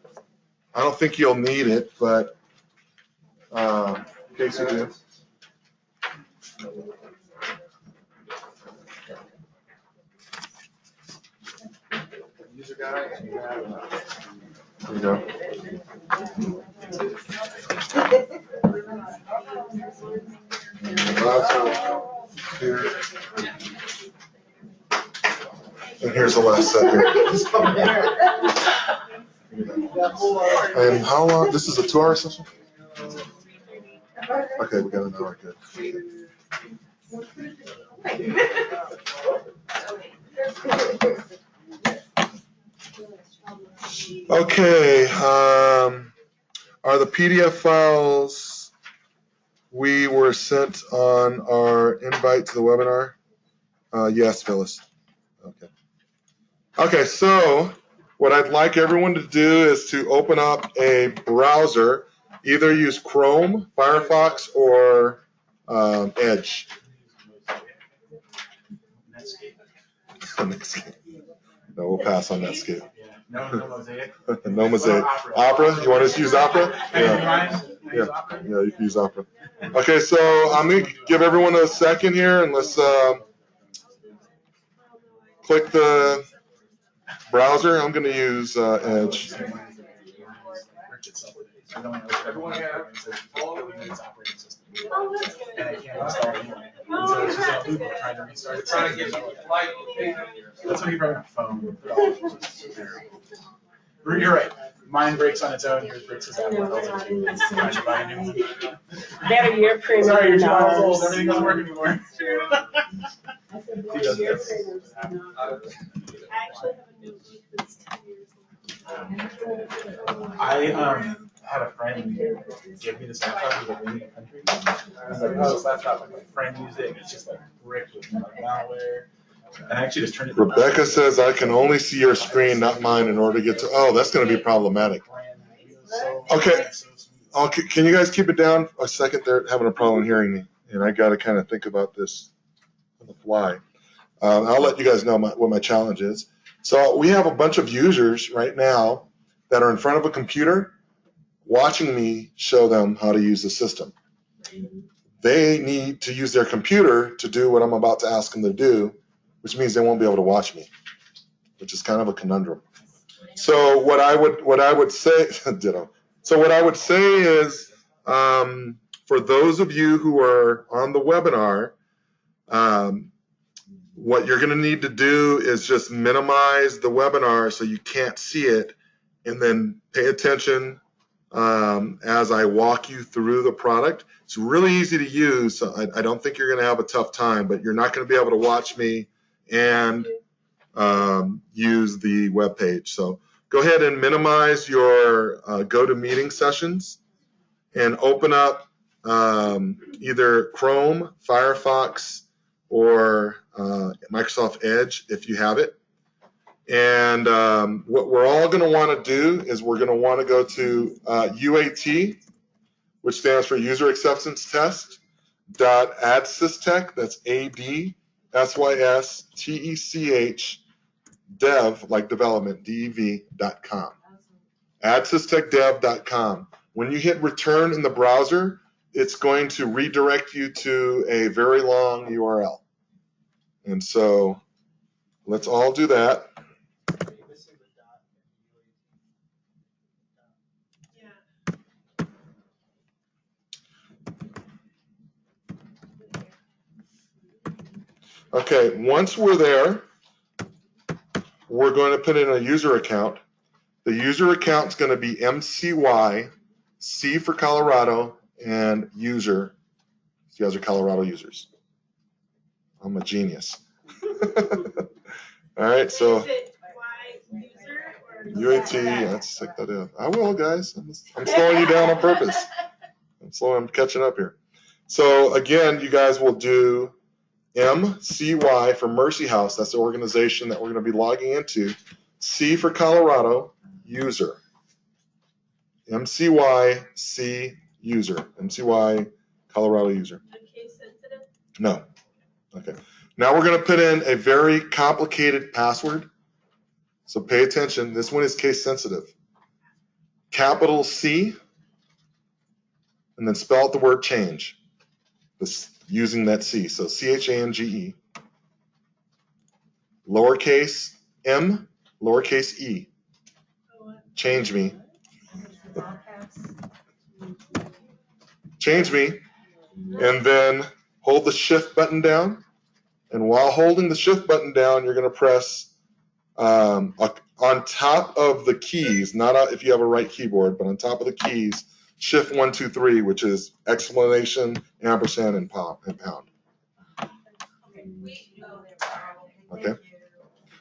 I don't think you'll need it, but in case you do. User guide. There you go. Here. And here's the last set here. And how long? This is a 2-hour session? Okay, we got an hour. Good. Okay. Are the PDF files we were sent on our invite to the webinar? Yes, Phyllis. Okay. Okay, so what I'd like everyone to do is to open up a browser, either use Chrome, Firefox, or Edge. Netscape. No, we'll pass on Netscape. No Mosaic. No Mosaic. Opera? You want us to use Opera? Yeah. Yeah, you can use Opera. Okay, so I'm going to give everyone a second here, and let's click the browser. I'm going to use Edge. Everyone have all of these operating systems. And I can't install it anyway. And so it's just a loop of trying to restart it. Trying to get like That's when you bring up a phone. You're right. Mine breaks on its own. Yours breaks his own. Trying to buy a new one. Better your printer. Sorry, you're than 2 hours old. ours. Everything doesn't work anymore. I actually have a notebook that's 10 years old. I had a friend give me this laptop. He was like, leaving the country. I was like, oh, this laptop. Like, my friend used it. And it's just like bricked with like malware. And I actually just turned it. Rebecca says, I can only see your screen, not mine, in order to get to. Oh, that's going to be problematic. Okay. Can you guys keep it down a second? They're having a problem hearing me, and I got to kind of think about this on the fly. I'll let you guys know what my challenge is. So we have a bunch of users right now that are in front of a computer watching me show them how to use the system. They need to use their computer to do what I'm about to ask them to do which means they won't be able to watch me, which is kind of a conundrum. So what I would say, ditto. So what I would say is, for those of you who are on the webinar, what you're going to need to do is just minimize the webinar so you can't see it, and then pay attention as I walk you through the product. It's really easy to use, so I don't think you're going to have a tough time, but you're not going to be able to watch me and use the web page. So go ahead and minimize your GoToMeeting sessions and open up either Chrome, Firefox, or Microsoft Edge if you have it. And what we're all going to want to do is we're going to want to go to UAT, which stands for User Acceptance Test, .adsystech, that's ADSYSTECH, dev, like development, DEV.com. Adsystechdev.com. When you hit return in the browser, it's going to redirect you to a very long URL. And so let's all do that. Okay, once we're there, we're going to put in a user account. The user account is going to be MCY, C for Colorado, and user. You guys are Colorado users. I'm a genius. All right, so Is it Y user or? UAT, let's check that in. I will, guys. I'm slowing you down on purpose. I'm catching up here. So again, you guys will do MCY for Mercy House. That's the organization that we're going to be logging into. C for Colorado, user. MCY, C, user. MCY, Colorado user. Case sensitive? No. Okay. Now we're going to put in a very complicated password. So pay attention. This one is case sensitive. Capital C, and then spell out the word change using that C. So CHANGE. Lowercase m, lowercase e. Change me. Change me. And then hold the shift button down. And while holding the shift button down, you're going to press on top of the keys, not if you have a right keyboard, but on top of the keys, shift 1, 2, 3, which is exclamation, ampersand, and pound. Okay.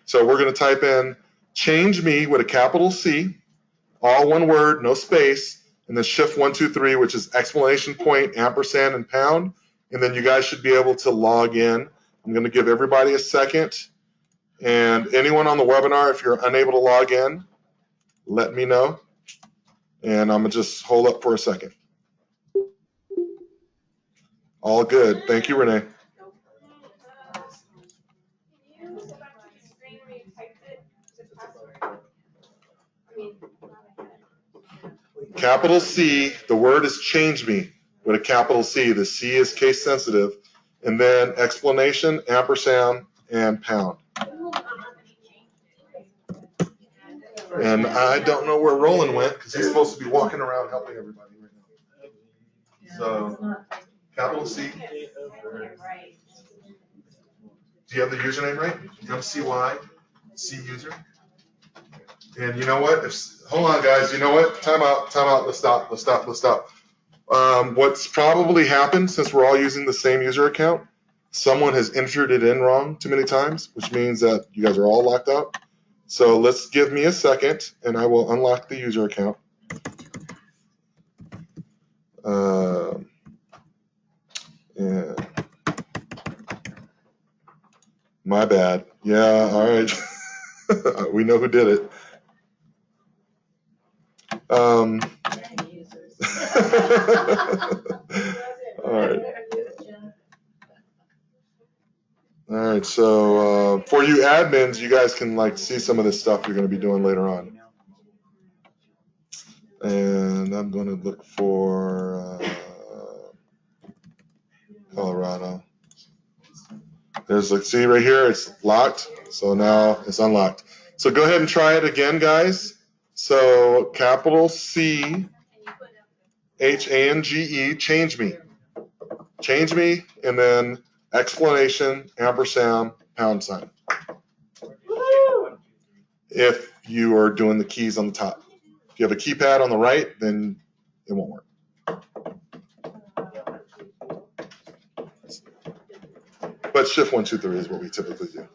So we're going to type in change me with a capital C, all one word, no space, and then shift 1, 2, 3, which is exclamation point, ampersand, and pound. And then you guys should be able to log in. I'm going to give everybody a second. And anyone on the webinar, if you're unable to log in, let me know. And I'm going to just hold up for a second. All good. Thank you, Renee. Capital C, the word is change me with a capital C. The C is case sensitive. And then explanation, ampersand, and pound. And I don't know where Roland went because he's supposed to be walking around helping everybody right now. So, capital C. Do you have the username right? MCY, C user. And you know what? Hold on, guys. You know what? Time out. Let's stop. What's probably happened, since we're all using the same user account, someone has entered it in wrong too many times, which means that you guys are all locked out. So let's give me a second, and I will unlock the user account. Yeah. My bad. Yeah, all right. We know who did it. All right. All right. So for you admins, you guys can see some of this stuff you're going to be doing later on. And I'm going to look for Colorado. There's like, see right here, it's locked. So now it's unlocked. So go ahead and try it again, guys. So capital C HANGE, change me. Change me, and then explanation, ampersand, pound sign. If you are doing the keys on the top. If you have a keypad on the right, then it won't work. But shift 1, 2, 3 is what we typically do.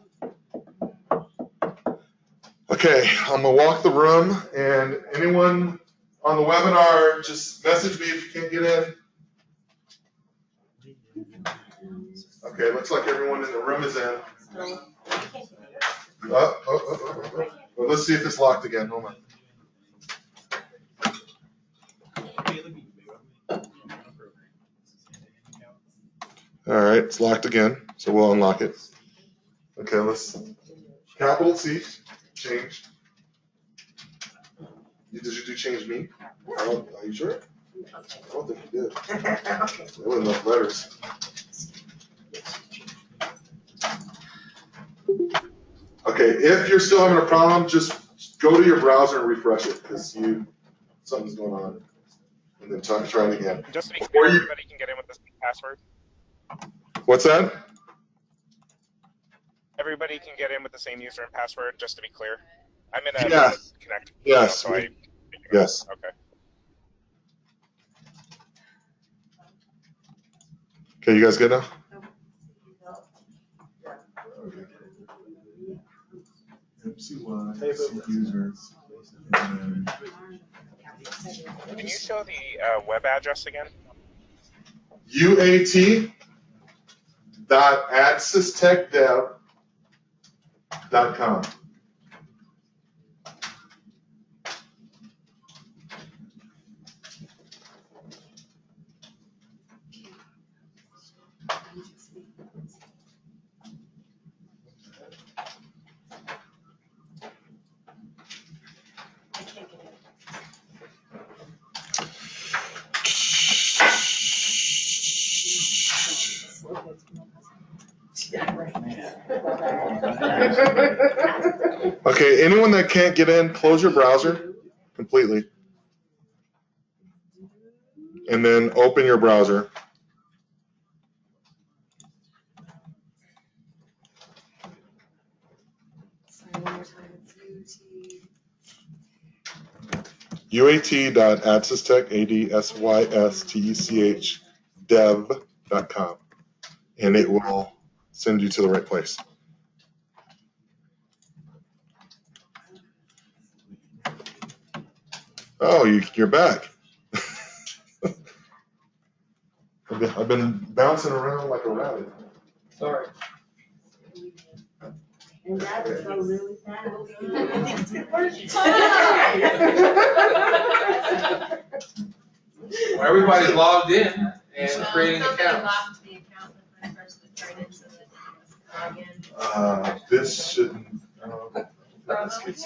Okay, I'm gonna walk the room, and anyone on the webinar, just message me if you can't get in. Okay, looks like everyone in the room is in. Well, let's see if it's locked again. Hold on. All right, it's locked again, so we'll unlock it. Okay, let's capital C, change. Did you do change me? Are you sure? I don't think you did. There wasn't enough letters. Okay, if you're still having a problem, just go to your browser and refresh it because something's going on. And then try it again. Just to be clear, everybody can get in with the same password. What's that? Everybody can get in with the same user and password, just to be clear. I'm in a connect. Yes. So Yes. Okay. Okay, you guys good now? Can you show the web address again? UAT.adsystechdev.com. Okay, anyone that can't get in, close your browser completely. And then open your browser. UAT.adsystech, dev.com. And it will send you to the right place. Oh, you're back. I've been bouncing around like a rabbit. Sorry. And that is so really fast. Well, everybody's logged in and creating Somebody accounts. locked the account the first person that tried it, so that they can log in. This shouldn't. He's like, wait a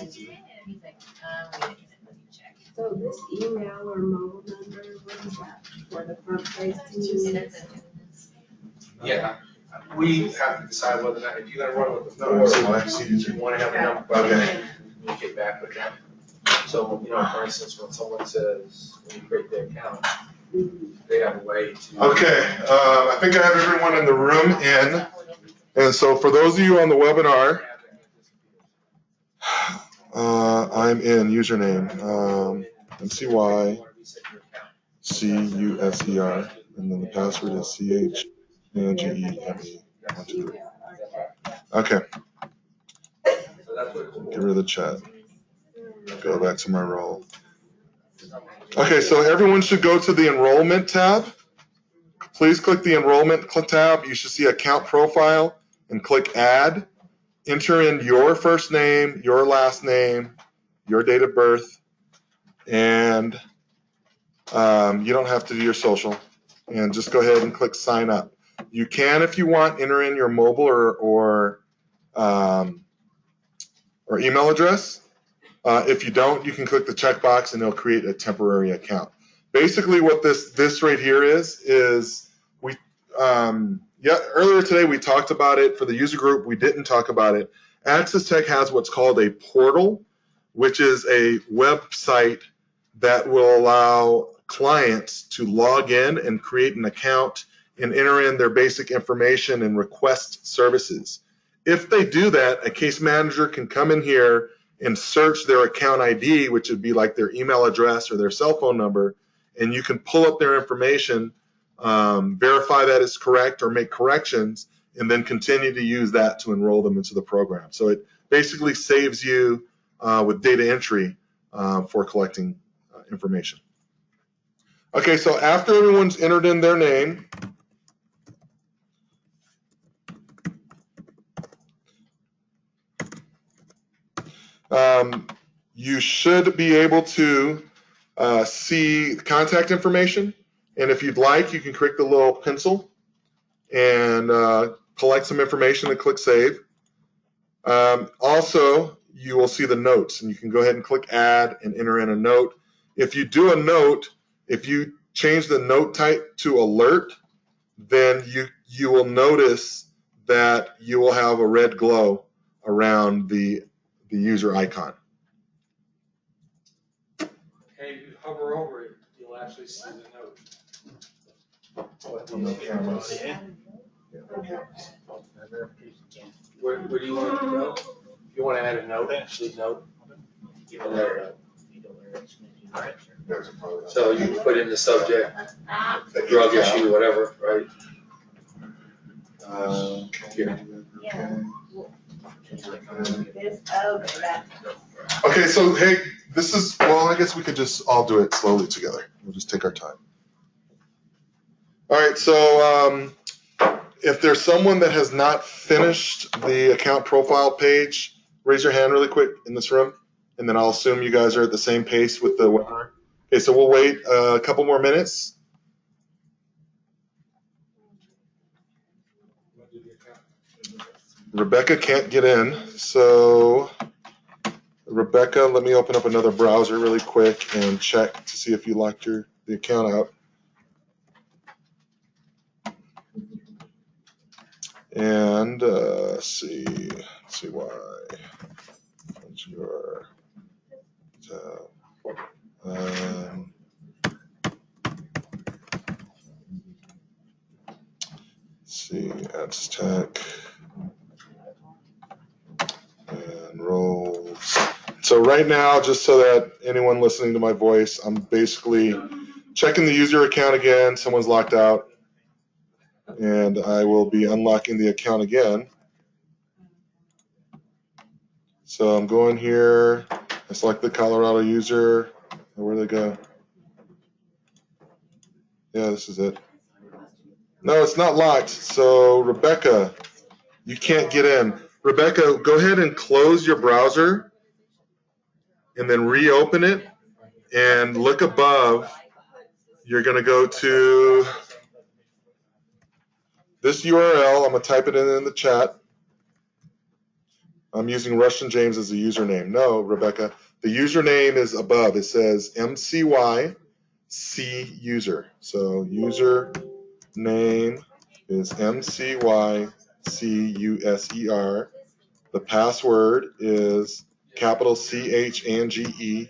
minute, let me check. So this email or mobile number, what is that? For the front page to use? Yeah, we have to decide whether or not, if you're gonna run with the No, four, so I you see you. want to have a number. Okay. Communicate back with them. So, for instance, when someone says, when you create their account, they have a way to. Okay, I think I have everyone in the room in. And so for those of you on the webinar, I'm in username, MCY CUSER, and then the password is CHANGEME. Okay. Get rid of the chat. Go back to my role. Okay, so everyone should go to the enrollment tab. Please click the enrollment tab. You should see account profile and click add. Enter in your first name, your last name, your date of birth, and you don't have to do your social. And just go ahead and click sign up. You can, if you want, enter in your mobile or email address. If you don't, you can click the checkbox and it'll create a temporary account. Basically, what this right here is we Yeah, earlier today we talked about it. For the user group, we didn't talk about it. Adsystech has what's called a portal, which is a website that will allow clients to log in and create an account and enter in their basic information and request services. If they do that, a case manager can come in here and search their account ID, which would be like their email address or their cell phone number, and you can pull up their information, verify that it's correct or make corrections, and then continue to use that to enroll them into the program. So it basically saves you with data entry for collecting information. Okay, so after everyone's entered in their name, you should be able to see contact information. And if you'd like, you can click the little pencil and collect some information and click Save. Also, you will see the notes, and you can go ahead and click Add and enter in a note. If you do a note, if you change the note type to Alert, then you will notice that you will have a red glow around the user icon. Okay, if you hover over it, you'll actually see the note. Where do you want it to go? If you want to add a note, actually note. So you can put in the subject, drug issue, whatever, right? Here. Okay, so hey, this is, well, I guess we could just all do it slowly together. We'll just take our time. All right, so if there's someone that has not finished the account profile page, raise your hand really quick in this room, and then I'll assume you guys are at the same pace with the webinar. Okay, so we'll wait a couple more minutes. Rebecca can't get in, so Rebecca, let me open up another browser really quick and check to see if you locked the account out. And let's see why. That's your tab. Let's see, Adsystech and roles. So right now, just so that anyone listening to my voice, I'm basically checking the user account again. Someone's locked out. And I will be unlocking the account again. So I'm going here. I select the Colorado user. Where do they go? Yeah, this is it. No, it's not locked. So Rebecca, you can't get in. Rebecca, go ahead and close your browser and then reopen it and look above. You're going to go to this URL. I'm going to type it in the chat. I'm using Russian James as a username. No, Rebecca, the username is above. It says MCYC user. So user name is MCYCUSER. The password is capital CHANGEME,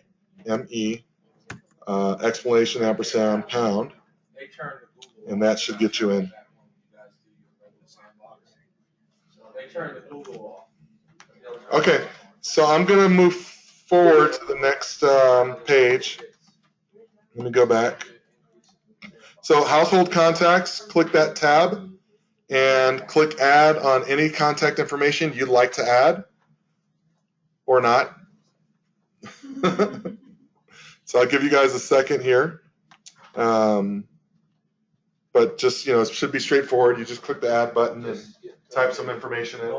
exclamation ampersand pound, and that should get you in. Okay, so I'm going to move forward to the next page. Let me go back. So household contacts, click that tab and click add on any contact information you'd like to add or not. So I'll give you guys a second here. But just, it should be straightforward. You just click the add button and type some information in.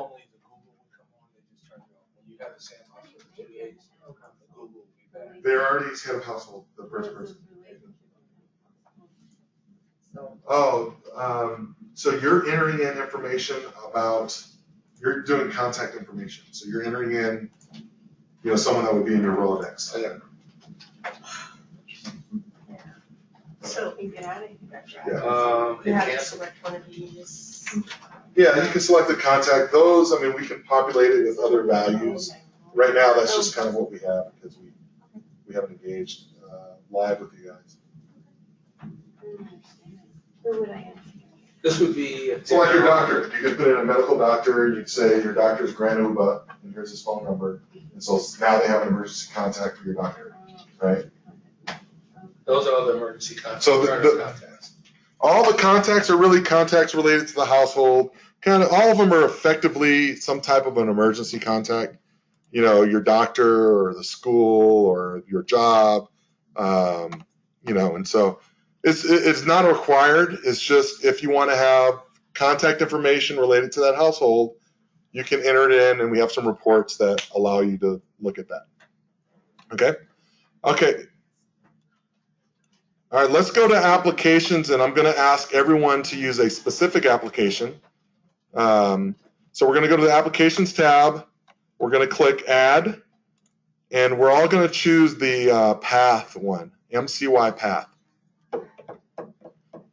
They're already head of household, the first person. Oh, so you're entering in information about, you're doing contact information. So you're entering in, someone that would be in your Rolodex. So we can get out of here. Yeah. You It have to can't, select one of these. Yeah, you can select the contact. Those, I mean, we can populate it with other values. Right now, that's just kind of what we have because we haven't engaged live with you guys. Who would I ask? this would be. So like your doctor, you could put in a medical doctor, you'd say your doctor's Gran Uba, and here's his phone number. And so now they have an emergency contact for your doctor, right? Those are all the emergency contacts. So contacts. all the contacts are really contacts related to the household. Kind of all of them are effectively some type of an emergency contact. You know, your doctor or the school or your job, you know, and so it's not required. It's just if you want to have contact information related to that household, you can enter it in, and we have some reports that allow you to look at that. Okay? Okay. All right, let's go to applications, and I'm going to ask everyone to use a specific application. So we're going to go to the Applications tab. We're going to click Add, and we're all going to choose the Path one, MCY Path.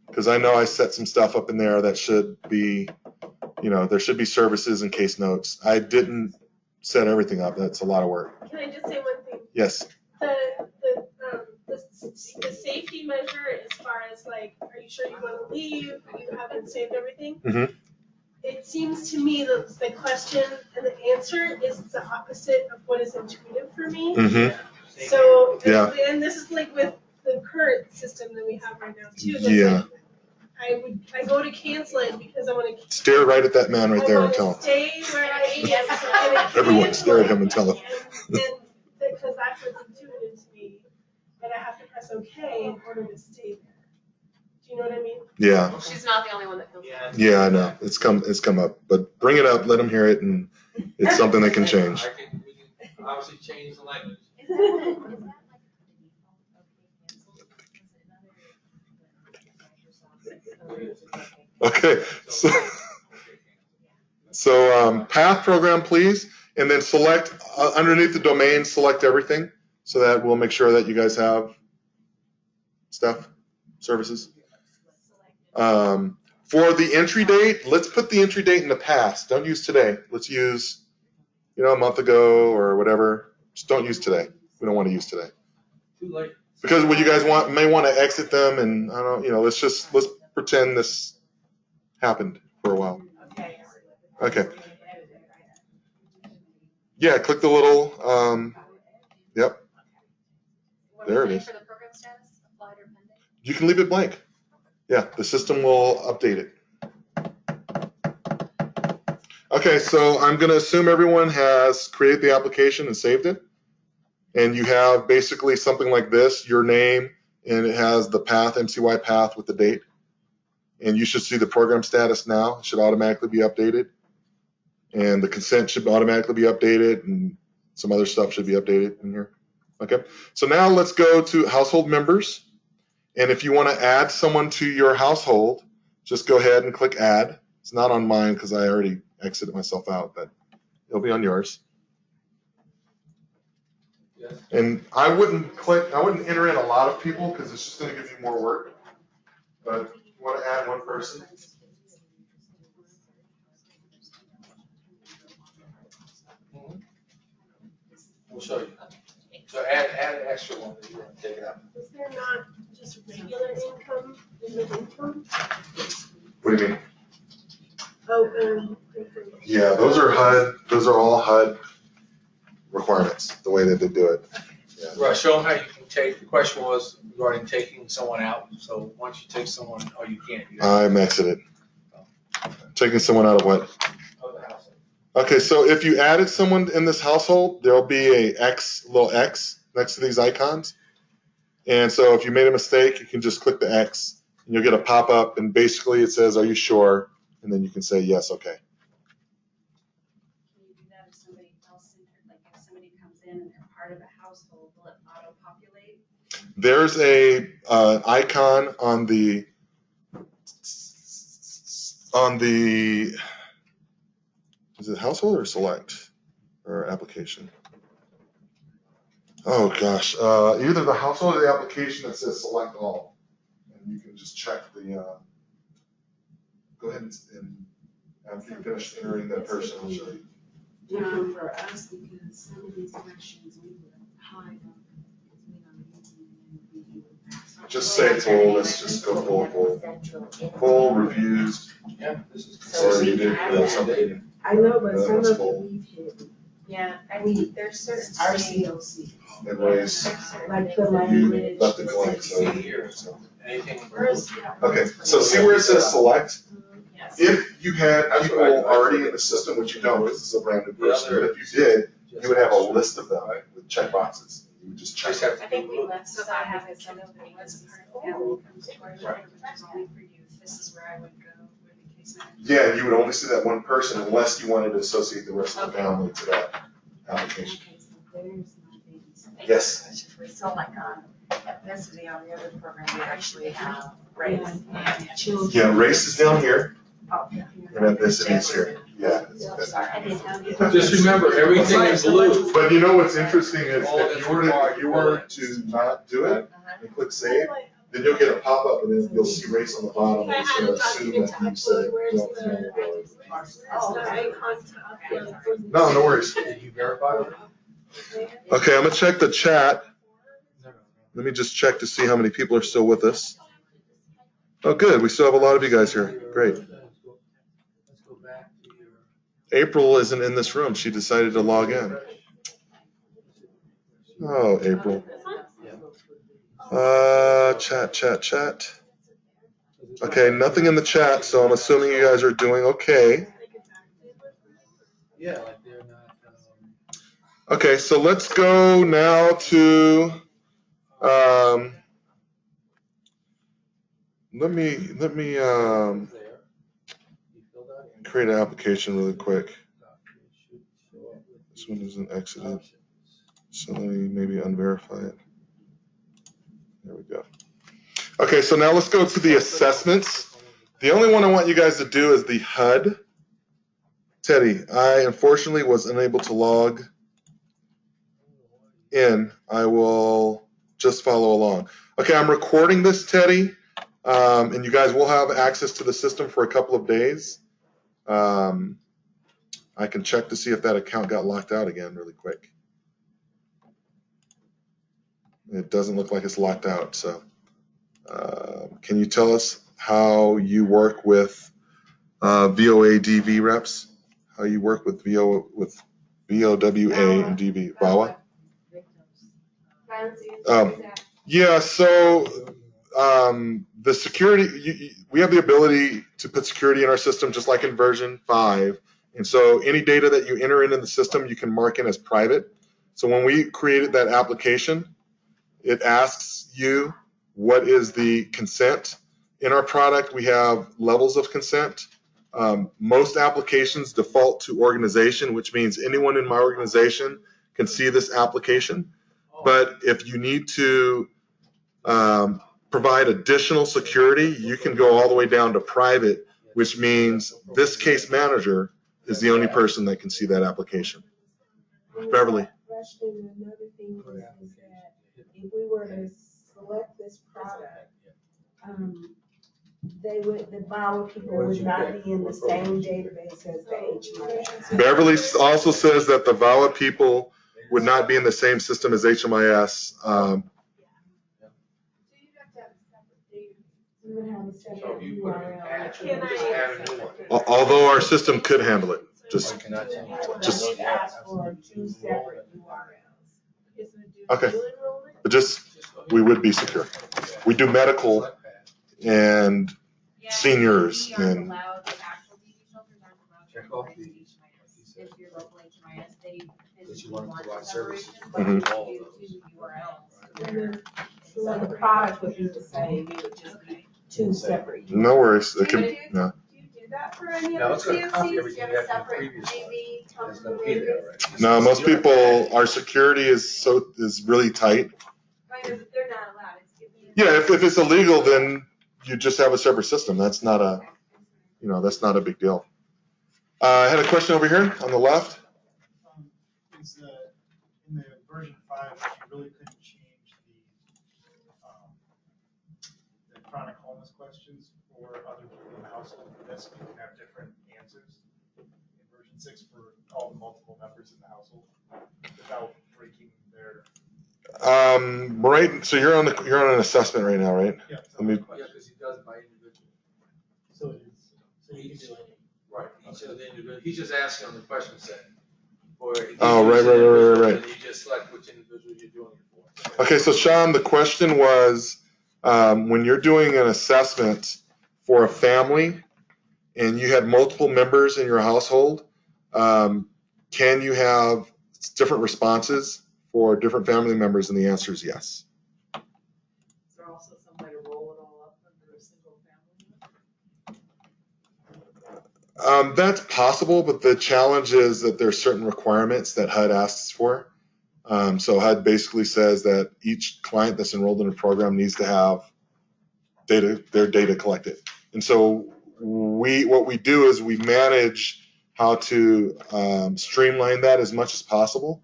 Because I know I set some stuff up in there that should be, you know, there should be services and case notes. I didn't set everything up. That's a lot of work. Can I just say one thing? Yes. The safety measure as far as like, are you sure you want to leave? You haven't saved everything? Mm-hmm. It seems to me that the question and the answer is the opposite of what is intuitive for me. Mm-hmm. So, Yeah. and this is like with the current system that we have right now too. That's Yeah. like, I go to cancel it because I want to Stare right at that man right there and tell him. stay where I am. Everyone stare at him and tell him. And because that's what's intuitive to me, that I have to press OK in order to stay there. Do you know what I mean? Yeah. She's not the only one that feels that. Yeah, I know. It's come up. But bring it up, let them hear it, and it's something they can change. We can obviously change the language. Is that like the default? Okay. So Path program, please, and then select underneath the domain, select everything, so that we'll make sure that you guys have stuff, services. For the entry date, let's put the entry date in the past. Don't use today. Let's use, you know, a month ago or whatever. Just don't use today. We don't want to use today. Too late. Because what you guys may want to exit them, and I don't, you know, let's pretend this happened for a while. Okay. Yeah, click the little, yep. There it is. For the program status, applied or pending? You can leave it blank. Yeah, the system will update it. Okay, so I'm going to assume everyone has created the application and saved it. And you have basically something like this, your name, and it has the path, MCY path with the date. And you should see the program status now. It should automatically be updated. And the consent should automatically be updated, and some other stuff should be updated in here. Okay, so now let's go to household members. And if you want to add someone to your household, just go ahead and click add. It's not on mine because I already exited myself out, but it'll be on yours. Yes. And I wouldn't enter in a lot of people because it's just going to give you more work. But if you want to add one person. We'll show you. So add an extra one that you want to take it out. Is there not just regular income in the income? What do you mean? Oh, Yeah, those are HUD. Those are all HUD requirements, the way that they do it. Yeah. Right, show them how you can take, the question was regarding taking someone out. So once you take someone, oh, you can't. I'm exited. Taking someone out of what? Of the household. Okay, so if you added someone in this household, there'll be a little X next to these icons. And so if you made a mistake, you can just click the X and you'll get a pop-up, and basically it says, are you sure? And then you can say, yes, okay. Can you do that if somebody else entered, like if somebody comes in and they're part of a household, will it auto-populate? There's a icon on the is it household or select or application? Oh gosh, either the household or the application that says select all. and you can just check the, go ahead and after you finish entering that person, I'll show you. Different for us because some of these questions we would hide them because we don't use them in the Just say full, let's just go full reviews, Yeah, this is. or you did something. I know, but Yeah, some that's of full. it we've hidden. Yeah, I mean, there's certain. Our COC. Erase, Like the you language. left it blank, so. Anything. Okay, so see where it says select? Yes. If you had people already in the system, which you don't, because this is a brand new person, but if you did, you would have a list of them with checkboxes. You would just check. I think we left some have it some of the was part of family comes to our children, which is only for youth. This is where I would go, where the case manager. Yeah, you would only see that one person unless you wanted to associate the rest of the family to that application. Okay, so there's my baby's. Yes. So like on ethnicity on the other program, we actually have race. Children. Yeah, race is down here, Oh, yeah. and ethnicity is here. Yeah. Sorry, I didn't know. Just remember, everything is blue. But you know what's interesting is if you were to not do it and click save, then you'll get a pop-up and then you'll see race on the bottom. And it's gonna assume that you said don't know. No, no worries. Did you verify it? Okay, I'm gonna check the chat. Let me just check to see how many people are still with us. Oh, good. We still have a lot of you guys here. Great. Let's go back to your. April isn't in this room. She decided to log in. Oh, April. Chat. Okay, nothing in the chat, so I'm assuming you guys are doing okay. Yeah, like they're not. Okay, so let's go now to, let me create an application really quick. This one isn't exited, so let me maybe unverify it. There we go. Okay, so now let's go to the assessments. The only one I want you guys to do is the HUD. Teddy, I unfortunately was unable to log in. I will just follow along. Okay, I'm recording this, Teddy, and you guys will have access to the system for a couple of days. I can check to see if that account got locked out again really quick. It doesn't look like it's locked out, so can you tell us how you work with VOA DV reps? How you work with VOWA and DV? VAWA? Yeah, so the security, we have the ability to put security in our system just like in version 5. And so any data that you enter into the system, you can mark in as private. So when we created that application, it asks you what is the consent. In our product, we have levels of consent. Most applications default to organization, which means anyone in my organization can see this application. But if you need to provide additional security, you can go all the way down to private, which means this case manager is the only person that can see that application. Beverly. Another thing is that if we were to select this product, the VAWA people would not be in the same database as the HMIS. Beverly also says that the VAWA people would not be in the same system as HMIS. We would have a separate URL. Although our system could handle it. Just We'd ask for 2 separate URLs. okay. We would be secure. We do medical and seniors and Allowed, the actual DV shelters aren't allowed to provide HMIS. If your local HMIS, they physically want separation, but you do 2 URLs. So the product would be the same, it would just be 2 separate. no worries. It can, no. Do you do that for any Now other it's gonna copy COCs? everything you have from the previous one. It's gonna be there, right? No, most people, our security is really tight. They're not allowed. It's giving you. Yeah, if it's illegal, then you just have a separate system. That's not a big deal. I had a question over here on the left. Is in the version 5, you really couldn't change the chronic wholeness questions for other people in the household for this, we can have different answers in version 6 for all the multiple members in the household without breaking their. Right. So you're on an assessment right now, right? Yeah. Let me. Yeah, because he does it by individual. So you can do it. Right, each of the individual, he's just asking on the question set. For Oh, right. And you just select which individual you're doing it for. Okay, so Sean, the question was, when you're doing an assessment for a family and you had multiple members in your household, can you have different responses for different family members? And the answer is yes. Is there also some way to roll it all up under a single family? That's possible, but the challenge is that there are certain requirements that HUD asks for. So HUD basically says that each client that's enrolled in a program needs to have their data collected. And so what we do is we manage how to streamline that as much as possible,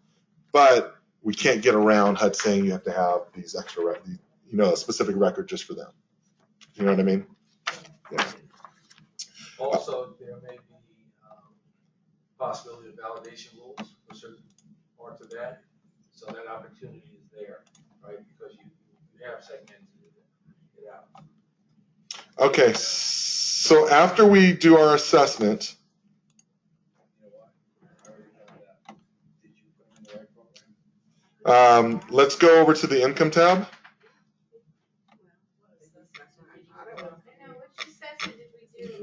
but we can't get around HUD saying you have to have these extra, a specific record just for them. You know what I mean? Yeah. Also, there may be possibility of validation rules for certain parts of that. So that opportunity is there, right? Because you have segmented it out. Okay, so after we do our assessment, let's go over to the income tab.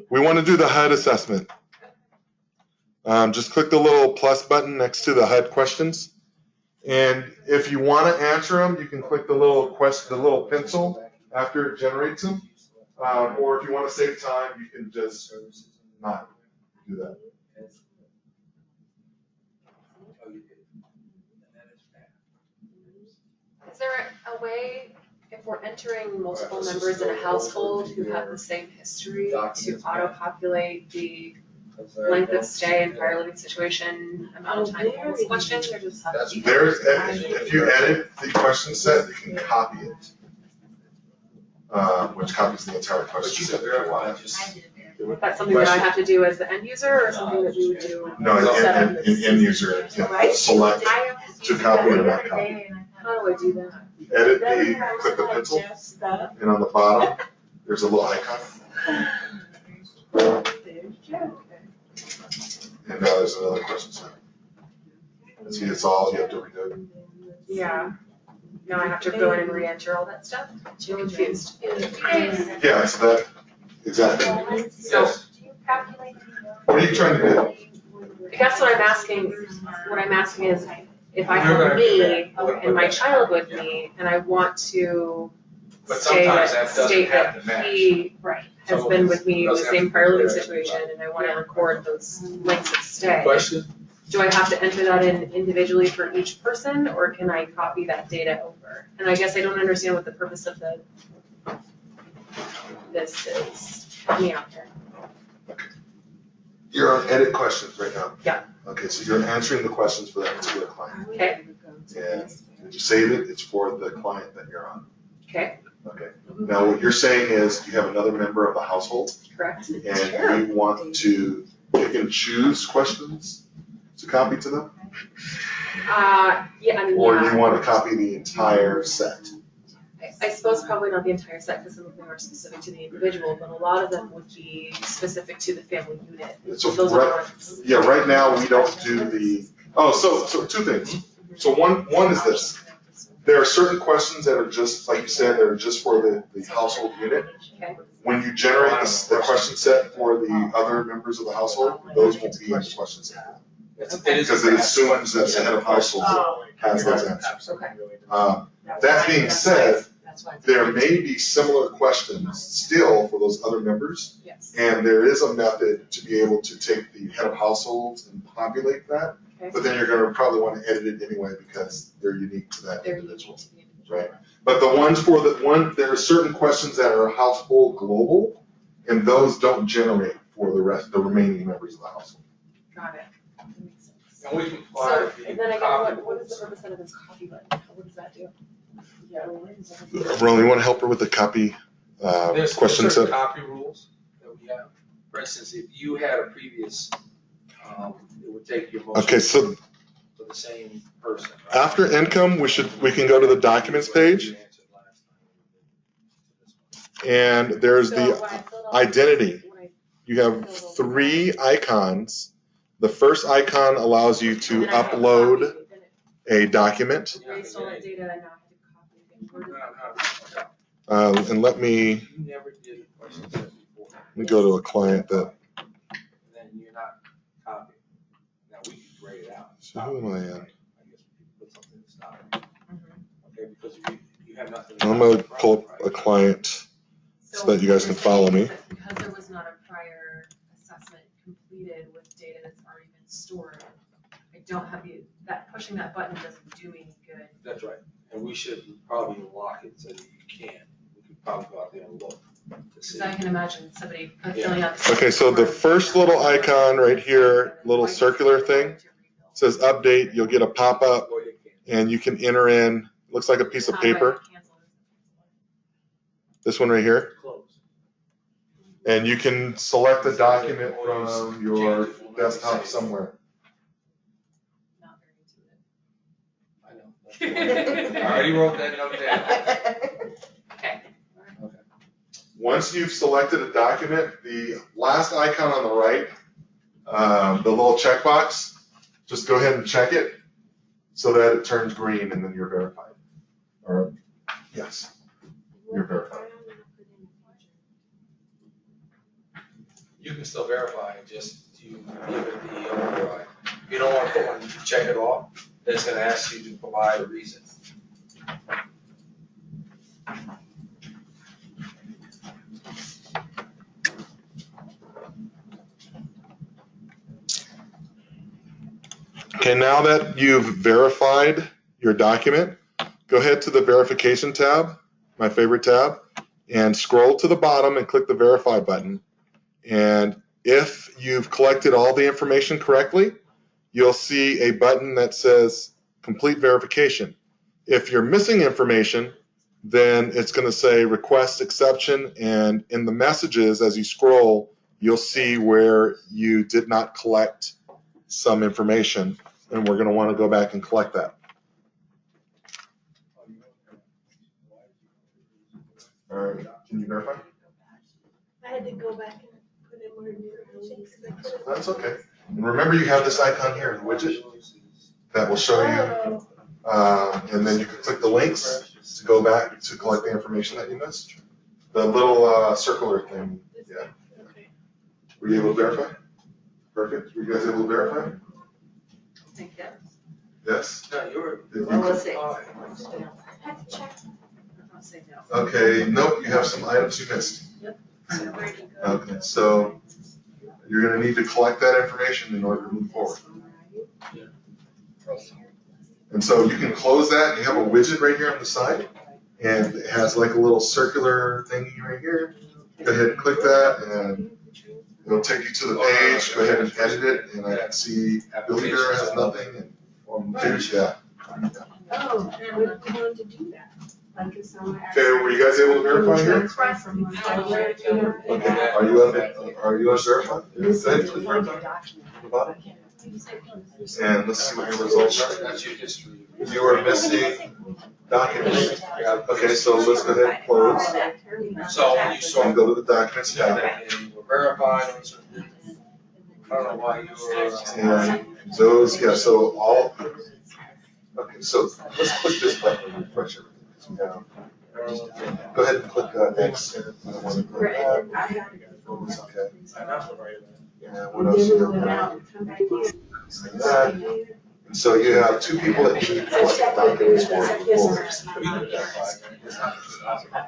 We want to do the HUD assessment. Just click the little plus button next to the HUD questions. And if you want to answer them, you can click the little pencil after it generates them. Or if you want to save time, you can just not do that. Is there a way, if we're entering multiple members in a household who have the same history, to auto-populate the length of stay and prior living situation, amount of time for this question, or just have to be? If you edit the question set, you can copy it, which copies the entire question set if you want. Is that something that I have to do as the end user, or something that we would do? No, an end user, select to copy or not copy. How do I do that? Edit click the pencil, and on the bottom, there's a little icon. And now there's another question set. And see, it's all, you have to redo it. Yeah. Now I have to go in and re-enter all that stuff? I'm confused. Yeah, so that, exactly. Yes. What are you trying to do? I guess what I'm asking is, if I have me and my child with me, and I want to state that he has been with me in the same prior living situation, and I want to record those lengths of stay. Question? Do I have to enter that in individually for each person, or can I copy that data over? And I guess I don't understand what the purpose of this is. Help me out here. You're on edit questions right now. Yeah. Okay, so you're answering the questions for that particular client. Okay. And when you save it, it's for the client that you're on. Okay. Okay. Now what you're saying is you have another member of the household. Correct. And you want to pick and choose questions to copy to them? Yeah, I mean, or do you want to copy the entire set? I suppose probably not the entire set, because some of them are specific to the individual, but a lot of them would be specific to the family unit. So those are the ones. Yeah, right now we don't do the, so two things. So one is this. There are certain questions that are just, like you said, that are just for the household unit. Okay. When you generate the question set for the other members of the household, those won't be in the question set. Because it assumes that the head of household has those answers. Okay. That being said, there may be similar questions still for those other members. Yes. And there is a method to be able to take the head of households and populate that. Okay. But then you're going to probably want to edit it anyway because they're unique to that individual. Right. But the ones there are certain questions that are household global, and those don't generate for the remaining members of the household. Got it. And we can apply So, and then again, what is the purpose of this copy button? What does that do? Roland, you want to help her with the copy There's questions? certain copy rules that we have. For instance, if you had a previous, it would take your motion. Okay, so For the same person. Right? after income, we can go to the documents page, and there's the identity. You have 3 icons. The first icon allows you to upload a document. And let me go to a client that. Then you're not copying. Now we can grade it out. So who am I in? I guess we can put something to stop it. Okay, because you have nothing. I'm going to pull up a client so that you guys can follow me. Because there was not a prior assessment completed with data that's already been stored, I don't have that pushing that button doesn't do me any good. That's right. And we should probably lock it so that you can. We could probably go out there and look. Because I can imagine somebody filling out the. Okay, so the first little icon right here, little circular thing, says update. You'll get a pop-up, and you can enter in, looks like a piece of paper. This one right here. And you can select a document from your desktop somewhere. Not very intuitive. I know. I already wrote that note down. Okay. Once you've selected a document, the last icon on the right, the little checkbox, just go ahead and check it so that it turns green and then you're verified. Or, yes, you're verified. You can still verify, just you give it the override. If you don't want to put one, you can check it off. Then it's going to ask you to provide a reason. Okay, now that you've verified your document, go ahead to the verification tab, my favorite tab, and scroll to the bottom and click the verify button. And if you've collected all the information correctly, you'll see a button that says complete verification. If you're missing information, then it's going to say request exception, and in the messages as you scroll, you'll see where you did not collect some information, and we're going to want to go back and collect that. All right, can you verify? I had to go back and put in more information because I couldn't. That's okay. And remember, you have this icon here, the widget, that will show you, and then you can click the links to go back to collect the information that you missed. The little circular thing, yeah. Were you able to verify? Perfect. Were you guys able to verify? I think yes. Yes? No, you're. Well, let's see. I had to check. I'll say no. Okay, nope, you have some items you missed. So where do you go? Okay, so you're going to need to collect that information in order to move forward. And so you can close that. You have a widget right here on the side, and it has like a little circular thingy right here. Go ahead and click that, and it'll take you to the page. Go ahead and edit it, and I can see Billy Bear has nothing, and finish that. Oh, and we're going to do that. Like if someone asks. Okay, were you guys able to verify here? Okay, are you unverified? Go ahead and click verify. The bottom. And let's see what your results are. That's your history. You are missing documents. Okay, so let's go ahead and close. So when you saw. And go to the documents tab. And you were verified on certain things. I don't know why you were. And those, yeah, so all, okay, so let's click this button and refresh everything. Go ahead and click next. I don't want to click that. Okay. And what else you have? Like that. And so you have 2 people that need to collect documents for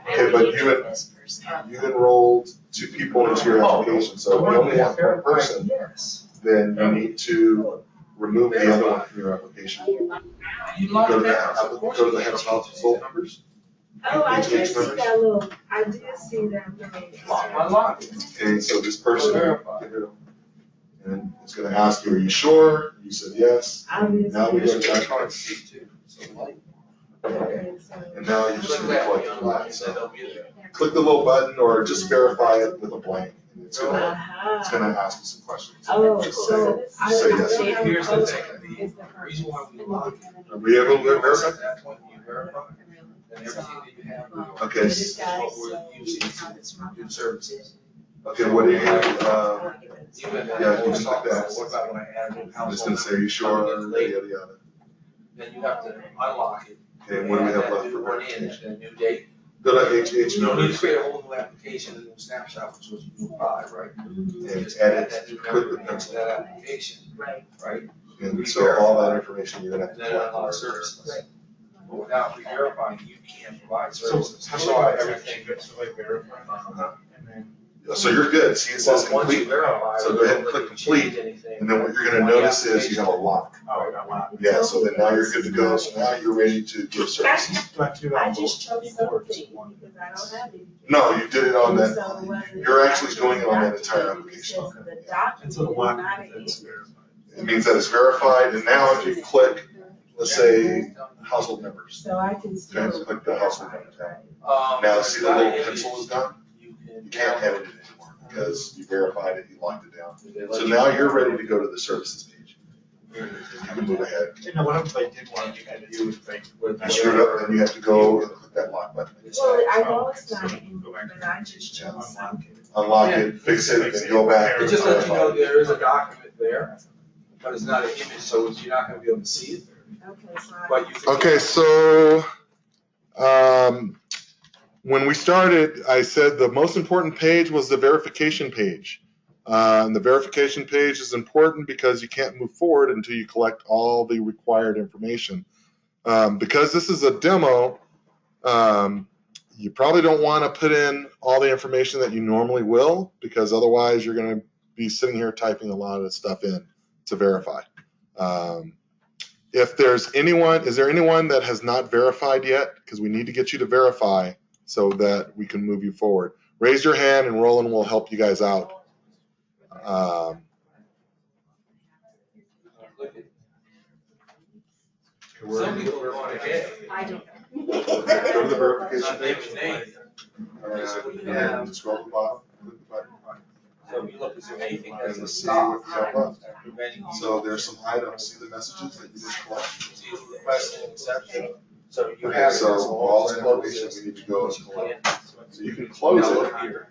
okay, but you enrolled 2 people into your application, so if you only have 1 person, then you need to remove the other one from your application. Go to the head of household members. Oh, I did see that little, I did see that little. Okay, so this person, and it's going to ask you, are you sure? You said yes. Now we go to documents. And now you just need to collect the flag. So click the little button or just verify it with a blank. It's gonna ask you some questions. Oh, so I Say would yes. say Here's the post thing, is the the reason why we lock it. Are we able to verify? At that point, you verify, and everything that you have. Okay. This is what we're using to do services. Okay, what do you, Even yeah, you can click that. What about when I add a new I'm just household? gonna say, are you sure? Yada, yada, yada. Then you have to unlock it. Okay, and what do we have add left that for new one verification? in, a new date. Go to HH You don't need to numbers create a whole new application, a new snapshot, which was new 5, right? and Just add that edit, new click number the into pencil. that application, right? And so all that information you're gonna have And to then collect. unlock services. But without re-verifying, you can't provide So services. how So do I everything. like verify? And then. So you're good. See, it says Well, once you complete. verify, So we go ahead and don't click let you change complete. anything. And then what you're gonna on the notice is you have a lock. Oh, I got one. Yeah, so then now you're good to go. So now you're ready to give services. Do I have to do that I on just both chose keyboards? something because I don't have it. No, you did it on And that. so it wasn't- You're actually doing it on that I entire chose application. the document, And so the not lock an is email. verified. It means that it's verified. And now if you click, let's say household members. So I can Okay, still. so click the household member tab. Now, Now see the little pencil is done? You can't edit it anymore because you verified it, you locked it down. So now you're ready to go to the services page. You can move ahead. You know, what if I did want to edit it, like, You screwed up, then you have to go and click that lock button. Well, I know it's not in there, but I just chose something. Unlock it, fix it, and go back. It just lets you know there is a document there, but it's not an image, so you're not gonna be able to see it. Okay, so I. But you can. Okay, so, when we started, I said the most important page was the verification page. And the verification page is important because you can't move forward until you collect all the required information. Because this is a demo, you probably don't want to put in all the information that you normally will, because otherwise you're going to be sitting here typing a lot of stuff in to verify. If there's anyone, is there anyone that has not verified yet? Because we need to get you to verify so that we can move you forward. Raise your hand and Roland will help you guys out. Some people are on ahead. I don't. Go to the verification Name page. and name. And scroll to the bottom. Click the button. So if you look, is there anything And that's a let's see stop? what you have left. Preventing you. So there's some items. See the messages that you just collect? See the request and exception. So you Okay, have. so all the information we need to go and collect. So you can close Now it. look here.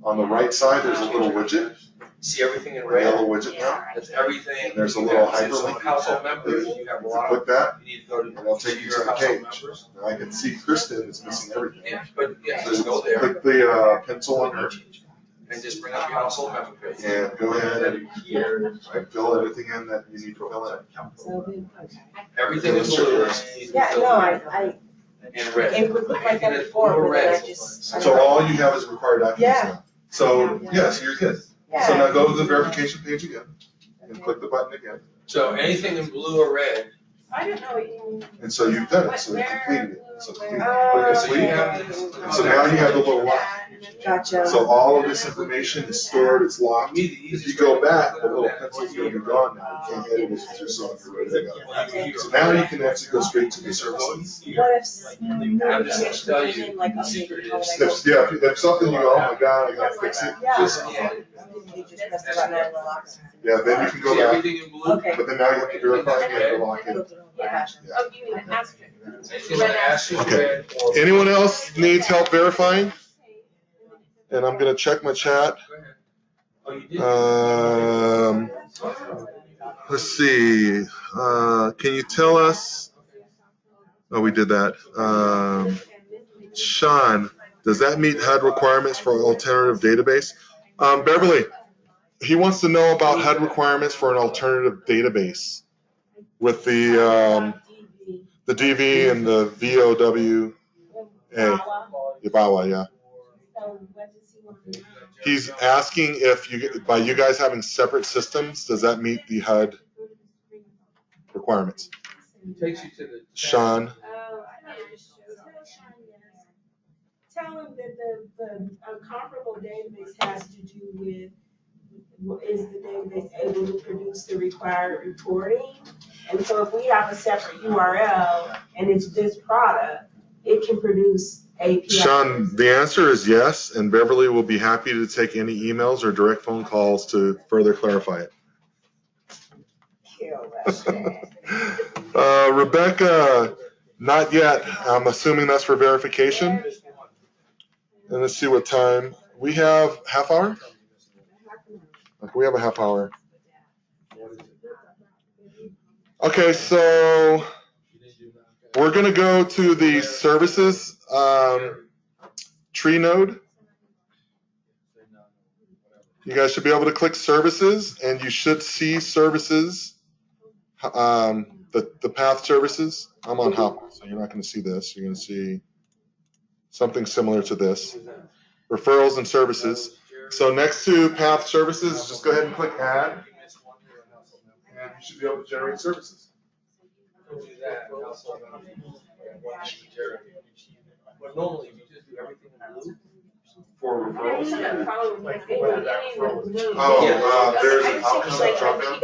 On the right side, there's a little widget, See everything in a red? yellow widget now. That's everything. And there's a little You have. So hyperlink. household members, you have a If you lot click of, that, you need to go to. and it'll take you to your the household page. members. Now I can see Kristen is missing everything. Yeah, but yeah, So just go there click the pencil on her and just bring up your household member page. and go ahead and Here, fill everything in that you need to fill in. So then, okay. everything in blue needs to be Yeah, filled no, in. I, And red. it would look like Anything that that's before, blue or but then I red. just. So all you have is required documents Yeah. now. So, yes, you're good. Yeah. So now go to the verification page again and click the button again. So anything in blue or red. I don't know what you mean. And so you've done it, so you completed it. So complete, Oh, click So you complete. have this. And so now you have the little lock. Gotcha. So all of this information is stored, it's locked. To me, the If easiest you go way to back, put the it little on that pencil's is gonna be here. gone now. You can't edit it because you're so ready to go. Okay. So now you can actually go straight to the services. What if I'm just gonna tell you, something like, the okay, secret how would is. I go? If something you go, oh my God, I gotta fix it. Yeah. Just, You just press the button and it locks. yeah, then you can go See back, everything in blue? Okay. but then now you have to verify and you have to lock it. Yeah. Oh, you mean an asterisk? Anything that asks Okay. red or. Anyone else needs help verifying? And I'm gonna check my chat. Oh, you did? Let's see, can you tell us, oh, we did that. Sean, does that meet HUD requirements for alternative database? Beverly, he wants to know about HUD requirements for an alternative database with the DV and the VOWA, Yabawa, yeah. He's asking if you, by you guys having separate systems, does that meet the HUD requirements? Takes you to the. Sean, Tell him that the comparable database has to do with, is the database able to produce the required reporting? And so if we have a separate URL and it's this product, it can produce API. Sean, the answer is yes, and Beverly will be happy to take any emails or direct phone calls to further clarify it. Kill that man. Rebecca, not yet. I'm assuming that's for verification. And let's see what time. We have half hour? We have a half hour. Okay, so we're going to go to the services tree node. You guys should be able to click services, and you should see services, the path services. I'm on Hop, so you're not going to see this. You're going to see something similar to this. Referrals and services. So next to path services, just go ahead and click add, and you should be able to generate services. But normally you just do everything in blue. For referrals? Oh, there's an option to drop down.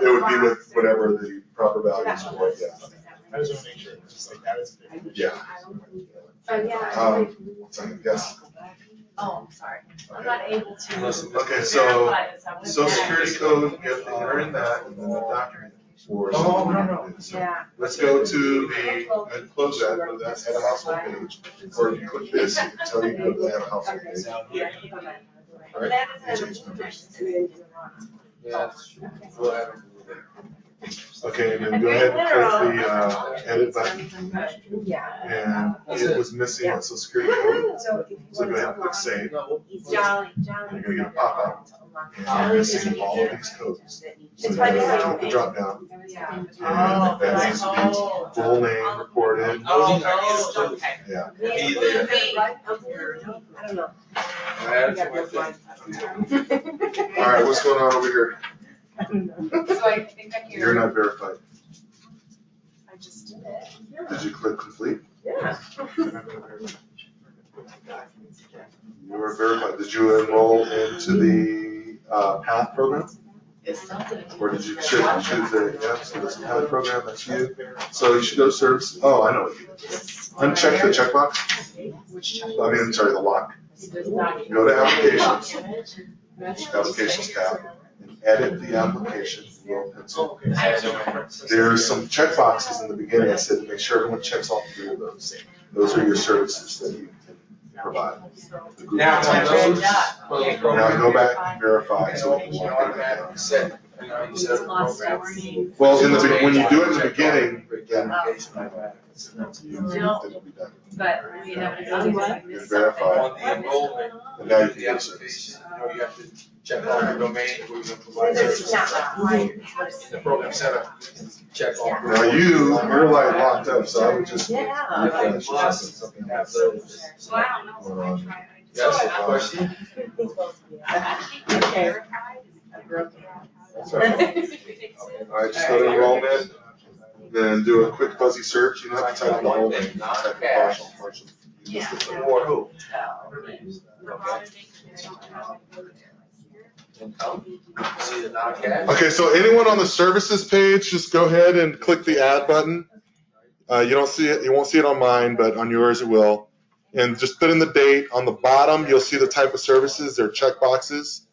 It would be with whatever the proper values were, yeah. I just want to make sure, it's just like that is. Yeah. One second, yes. Oh, I'm sorry. I'm not able to. Okay, so social security code, you have to enter in that and then the document for something. Yeah. Let's go to the, and close that, go to that head of household page. Or if you click this, it can tell you to go to the head of household page. Right? Change numbers. Okay, and then go ahead and click the edit button. And it was missing a social security code. So go ahead and click save. Jolly. You're gonna get a pop-up. And you're missing all of these codes. So you're gonna click the drop down. And that needs to be full name recorded. Oh, okay. Yeah. Be there. I don't know. All right, what's going on over here? So I think I hear. You're not verified. I just did it. Did you click complete? Yeah. You were verified. Did you enroll into the PATH program? Or did you choose the, yeah, so this PATH program, that's you. So you should go to service. Oh, I know what you did. Uncheck the checkbox. Which check? I mean, I'm sorry, the lock. Go to applications, applications tab, and edit the application. Pencil. There's some checkboxes in the beginning. I said make sure everyone checks all 3 of those. Those are your services that you can provide. Now, Now go back and verify so we can walk it down. Well, when you do it in the beginning, then it'll be done. But we inevitably You verify, On the enrollment, and now you the can do service. application, you have to check all your domains, where you're gonna provide services. The program setup, check all. Now you're like locked up, so I would just. Yeah. Something happens. Yes, question? Okay. That's all right. All right, just go to enrollment, then do a quick fuzzy search. You don't have to type the whole thing, type the partial. Or who? See the non-cash? Okay, so anyone on the services page, just go ahead and click the add button. You don't see it, you won't see it on mine, but on yours it will. And just put in the date. On the bottom, you'll see the type of services. They're check boxes.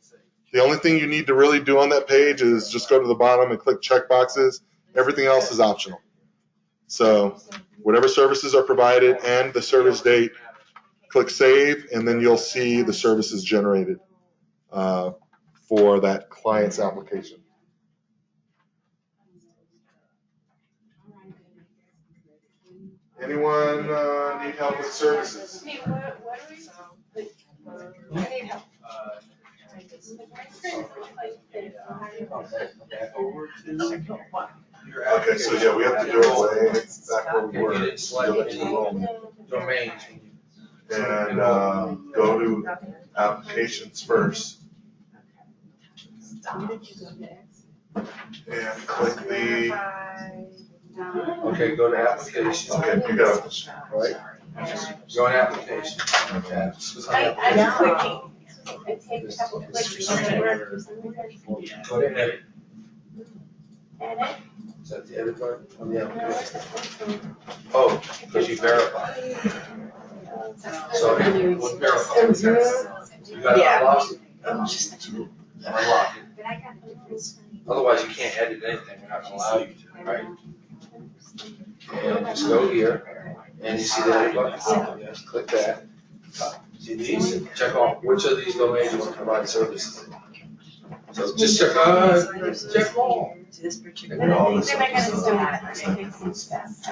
The only thing you need to really do on that page is just go to the bottom and click check boxes. Everything else is optional. So whatever services are provided and the service date, click save, and then you'll see the services generated for that client's application. Anyone need help with services? Hey, what are we? I need help. Okay, so yeah, we have to go away back where we were. Domains. And go to applications first. And click the. Okay, go to applications. Okay, you got it, right? Go to applications. I'm clicking. It takes a couple clicks. Go to edit. Edit. Is that the edit button on the application? Oh, because you verify. So when verifying, you gotta unlock it. Otherwise, you can't edit anything, we're not gonna allow you to, right? And just go here, and you see the edit button, just click that. See these, check off which of these domains you want to provide services. So just check all. And all this stuff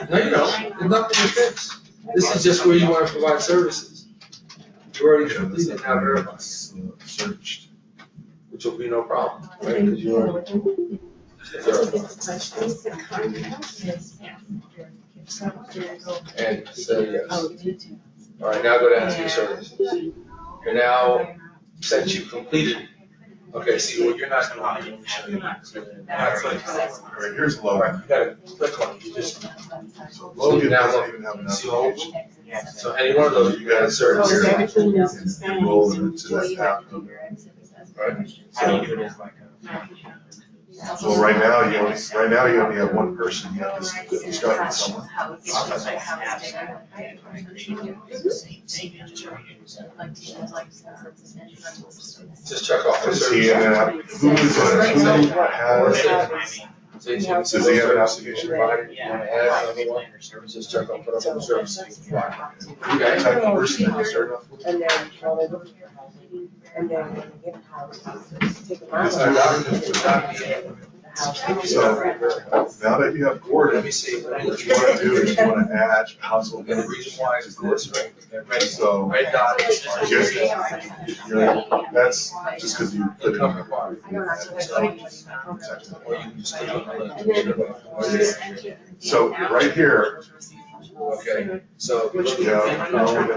No, you don't, there's nothing to fix. This is just where you want to provide services. You already completed now verify. Searched. Which will be no problem, right? Because you already. And say yes. All right, now go down to your services. You're now, since you completed, okay, see, what you're not gonna want to show you. All right, here's All right, Logan. you gotta click on it, you just. So Logan doesn't even have an See all of application. them? So any one of those, you gotta search here. And enroll them into that app. Right? Well, right now you only have one person. You have to start with someone. Just check off. Is he in an app? Who is it? Who has? Does he have an application? You wanna add another one? Just check off whatever services. What type of person that you start off with? And then when they get a house, take them This out. document would not be. So now that you have Gordon, Let me see. what you want to do is you want to add household. And the reason why is this, right? So Red dot is I guess that's just because you put it on. Or you can just click on the. So right here, Okay, so. you have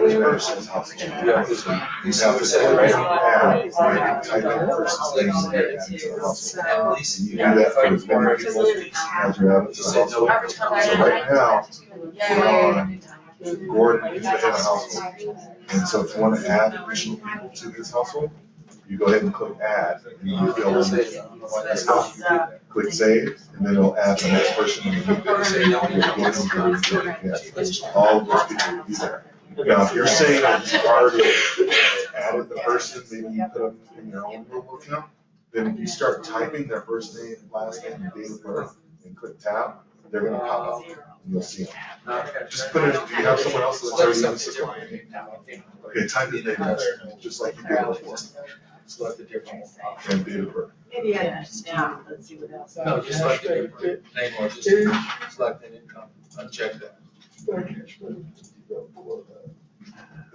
this person's household. You have this one. You have to say right add, right, type in the person's name and add it to the household. At least And you do that for as many people as you have it to the household. So right now, we're on Gordon is the head of household. And so if you want to add additional people to his household, you go ahead and click add, and you fill in this stuff. Click save, and then it'll add the next person in the loop. All of those people will be there. Now, if you're saying that you already added the person, maybe you put them in your own Google account, then if you start typing their first name, last name, and date of birth, and click tab, they're gonna pop up, and you'll see them. Just put it, do you have someone else that's already in the system? Okay, type his name in, just like you did before. Select a different one. And date of birth. Maybe I understand, let's see what else. No, just select a different name or just select an income, uncheck that.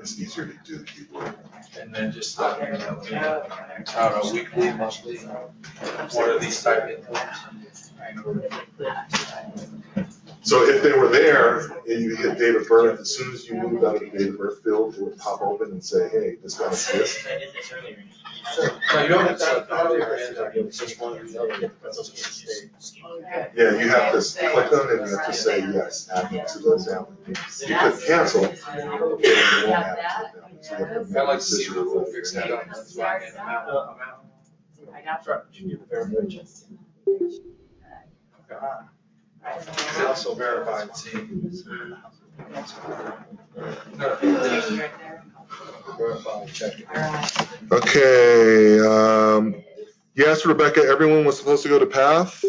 It's easier to do the keyboard. And then just select, I don't know, weekly, monthly, one of these type incomes. So if they were there and you hit date of birth, as soon as you move out of the date of birth field, it would pop open and say, hey, this guy exists. No, you don't have to select all the other ends, it's just one of the other. Yeah, you have to click them and you have to say yes, add them to those down. If you click cancel, then you won't add it to them. So you have to I'd like to see decision the of rule what fix you that do. up, that's why I get amount. Okay. Also verify and see. Verify, check it. Okay, yes, Rebecca, everyone was supposed to go to PATH.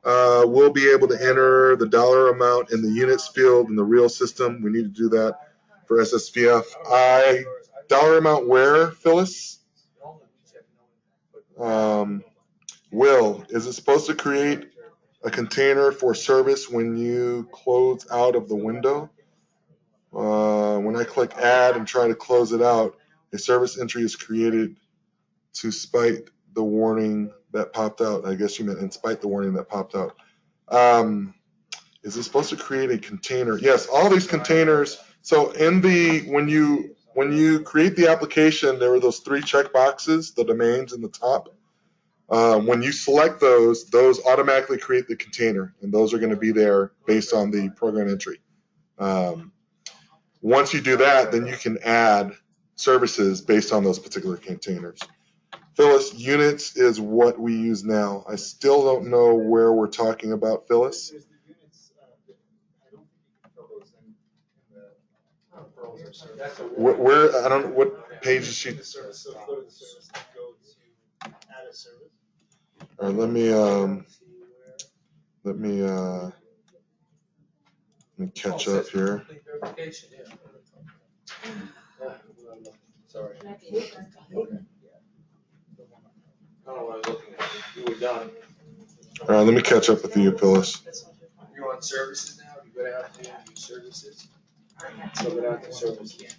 We'll be able to enter the dollar amount in the units field in the real system. We need to do that for SSVF. Dollar amount where, Phyllis? Will, is it supposed to create a container for service when you close out of the window? When I click add and try to close it out, a service entry is created to spite the warning that popped out. I guess you meant in spite the warning that popped out. Is it supposed to create a container? Yes, all these containers. So in the when you create the application, there were those 3 check boxes, the domains in the top. When you select those automatically create the container, and those are going to be there based on the program entry. Once you do that, then you can add services based on those particular containers. Phyllis, units is what we use now. I still don't know where we're talking about, Phyllis. There's the units, I don't think you can fill those in the referrals or service. Where, I don't know, what page is she? In the service, so go to the service, and go to add a service. All right, let me catch up here. Complete verification, yeah. Sorry. I don't know what I was looking at. You were done. All right, let me catch up with you, Phyllis. You're on services now, you go down to your services. So go down to services.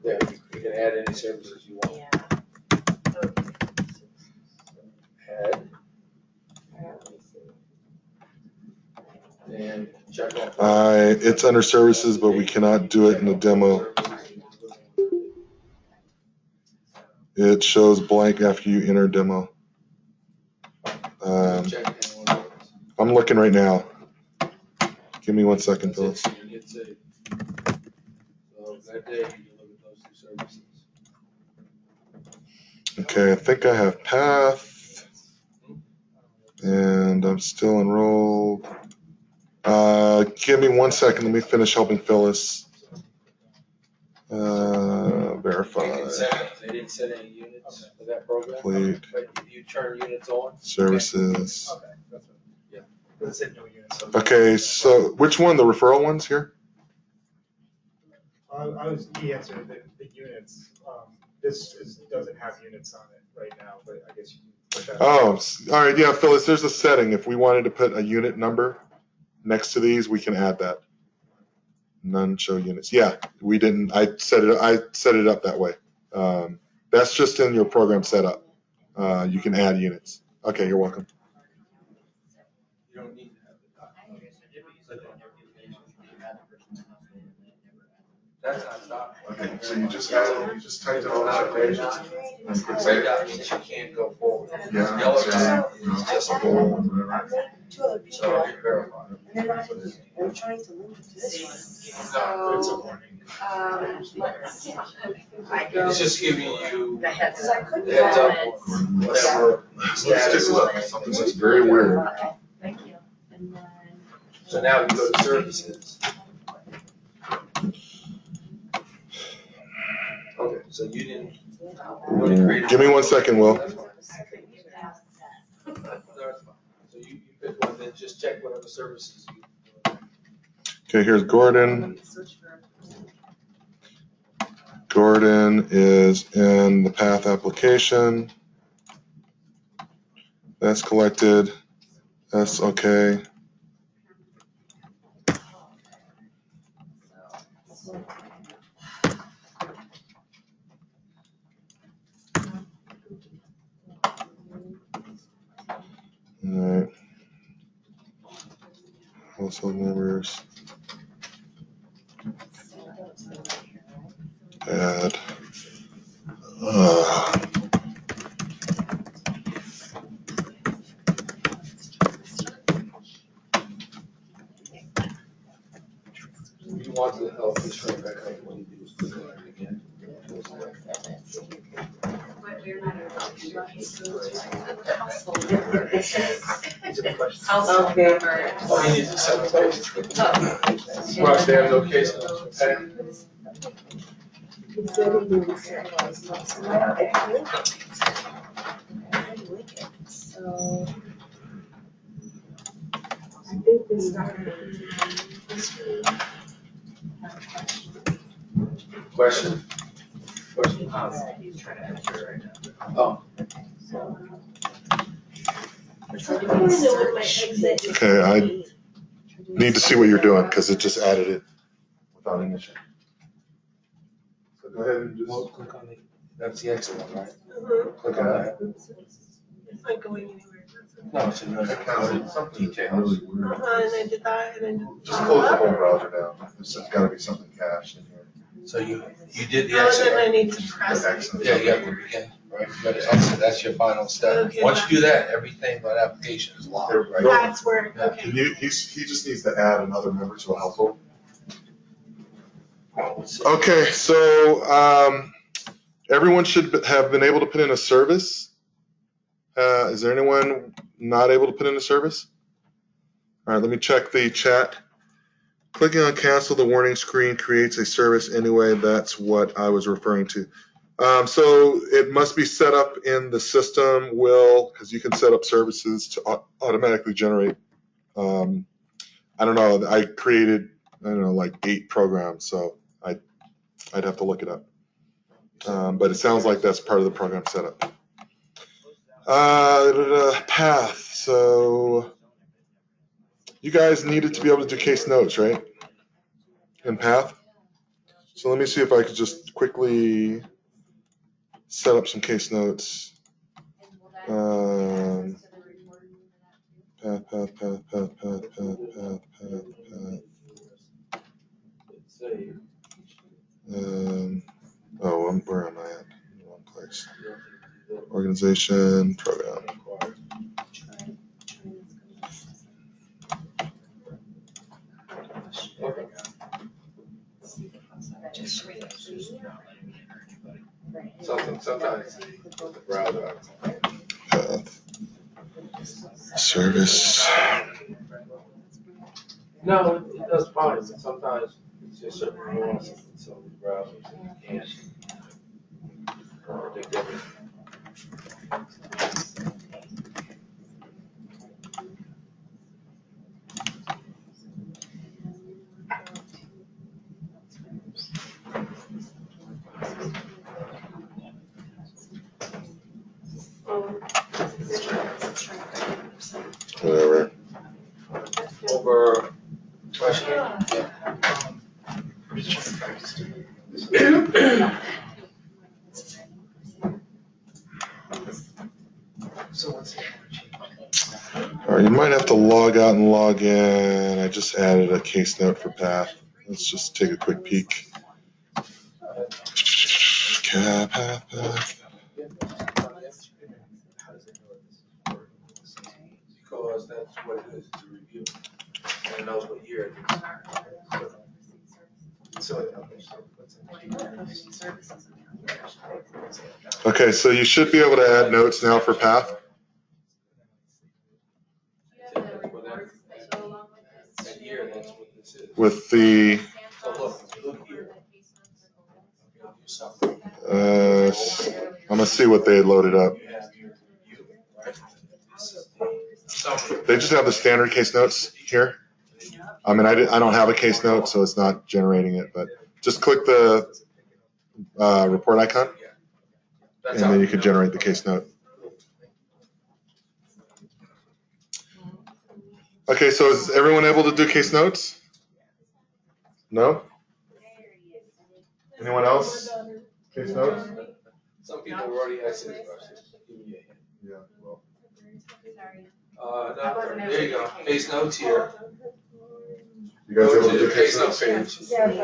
Yeah, you can add any services you want. Add. And check off. It's under services, but we cannot do it in the demo. It shows blank after you enter demo. I'm looking right now. Give me 1 second, Phyllis. So that day, you look at those two services. Okay, I think I have path, and I'm still enrolled. Give me 1 second. Let me finish helping Phyllis. Verify. They didn't set any units for that program. Complete. But you turn units on. Services. Okay, that's what, yeah. But it said no units. So Okay, so which one? The referral ones here? He answered the units. Doesn't have units on it right now, but I guess you can put that. Oh, all right. Yeah, Phyllis, there's a setting. If we wanted to put a unit number next to these, we can add that. None show units. Yeah, we didn't. I set it up that way. That's just in your program setup. You can add units. Okay, you're welcome. You don't need to have it. That's not stopping. Okay, so you just typed it all out. Red dot means you can't go forward. Yeah. Yellow dot is just a forward. So you verify. I'm trying to link it to this one. So, let's see. It's just giving you the Because I couldn't. heads up on whatever status is. Something that's very weird. Okay, thank you. And then. So now you go to services. Okay, so you didn't create. Give me 1 second, Will. That's fine. So you pick one, then just check whatever services you. Okay, here's Gordon. Gordon is in the path application. That's collected. That's okay. All right. Household members. Add. You want the health insurance back up, what you do is click on it again. Household member. Oh, you need to set the page. Well, they have no case notes, okay? So. I think this started. Question? Question? Oh. Okay, I need to see what you're doing because it just added it without an issue. So go ahead and just Click on the, that's the exit one, right? click on that. It's not going anywhere. No, it's in the Something details. really weird. And I did that, and then. Just close the whole browser down. There's got to be something cached in here. So you did the Oh, exit. then I right? need to press. Excellent. Yeah, you have to begin, right? You got to exit, that's your final step. Okay. Once you do that, everything but application is locked, right? That's where, Yeah. okay. He just needs to add another member to a household. Okay, so everyone should have been able to put in a service. Is there anyone not able to put in a service? All right, let me check the chat. Clicking on cancel the warning screen creates a service anyway. That's what I was referring to. So it must be set up in the system, Will, because you can set up services to automatically generate. I don't know. I created, like 8 programs, so I'd have to look it up. But it sounds like that's part of the program setup. Path. So you guys needed to be able to do case notes, right? In Path. So let me see if I could just quickly set up some case notes. Path. Where am I at? In the wrong place. Organization, program. Sometimes the browser. Path. Service. No, it does fine, but sometimes it's just certain nuances in some of the browsers that you can't predict everything. Whatever. Over question. All right, you might have to log out and log in. I just added a case note for Path. Let's just take a quick peek. Path. Because that's what it is, it's a review. And it knows what year it is. Okay, so you should be able to add notes now for Path. With the I'm gonna see what they loaded up. They just have the standard case notes here. I mean, I don't have a case note, so it's not generating it. But just click the report icon, and then you can generate the case note. Okay, so is everyone able to do case notes? No? Anyone else? Case notes? Some people have already asked this question. Yeah, well. No, there you go. Case notes here. You guys Go able to to do the case case note notes? page. Yeah, but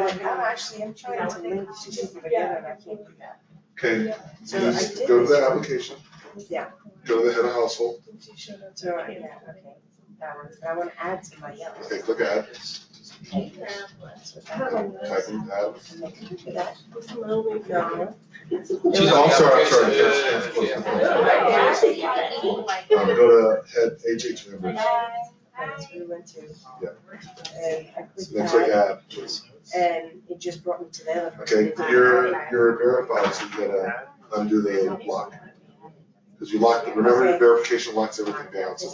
I'm trying to link two people together and I can't do that. Okay, So I just did go to this. the application. Yeah. Go to the head of household. So, yeah, okay, that one, but I want to add somebody else. Okay, click add. Okay. Type in add. No. Oh, I'm sorry. Go to head HH members. That's where we went to. Yeah. And I clicked Then click add, add, please. and it just brought me to the other person. Okay, you're verified, so you gotta undo the lock. Because you locked it, remember your verification locks everything down, so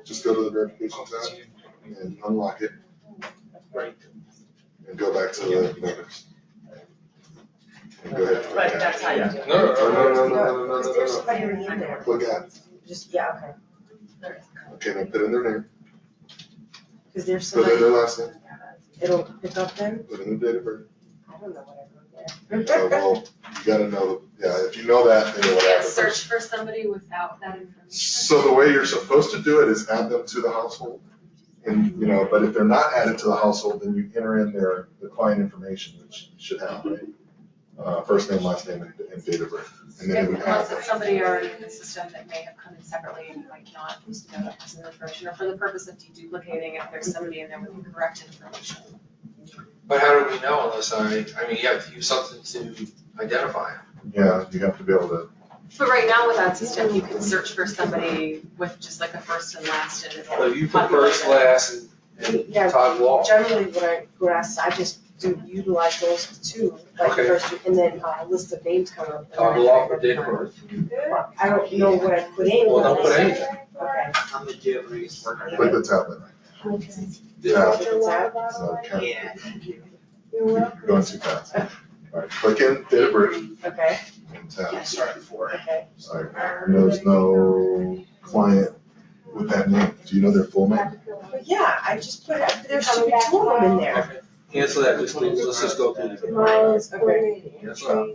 just go to the verification tab and unlock it. And go back to the members. And go ahead and click add. That's how you do it. No. Because there's somebody already in there. Click add. Just, yeah, okay. Okay, now put in their name, Because there's put in somebody, their last name, it'll pick up them. put in their date of birth. I don't know what I wrote there. Well, you gotta know, if you know that, then you'll add the Search person. for somebody without that information. So the way you're supposed to do it is add them to the household. And, but if they're not added to the household, then you enter in the client information, which you should have, right? First name, last name, and date of birth. And then it would Unless add. it's somebody already in the system that may have come in separately and you might not know that person's information, or for the purpose of deduplicating, if there's somebody in there with the correct information. But how do we know unless I mean, you have to use something to identify them. Yeah, you have to be able to. But right now with Adsystech, you can search for somebody with just like a first and last and it'll. So you put first, last, and Yeah, toggle off. generally what I just do utilize those two, like Okay. first, and then a list of names come up. Toggle off for date of birth. I don't know what I put in. Well, don't put anything. Okay. Click the tablet. Yeah. So, okay. You're going too fast. All right, click in date of birth Okay, and tab. Start at 4. okay. Sorry, and there's no client with that name. Do you know their full name? But yeah, I just put, there should be two of them in there. Okay. Cancel that, just leave, let's just go through the. Miles, okay. Cancel out.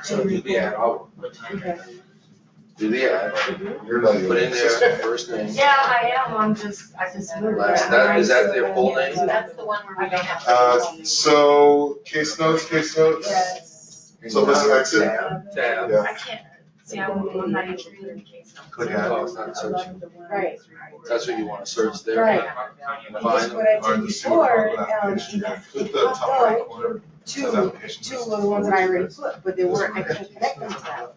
So do the ad, Okay. do the ad, You're not put in even. there first name. Yeah, I am, I just Last, that, is that their full name? That's the one where we don't have. So case notes. Yes. So let's exit. Tab. Yeah. I can't, see, I'm not even reading the case. Click add. Oh, it's not searching. Right, That's what you wanna search there. right. Find Because them. what I Or did the before, application. Click it the top right popped corner. up two of the ones that I already put, but they weren't, I couldn't connect them to that.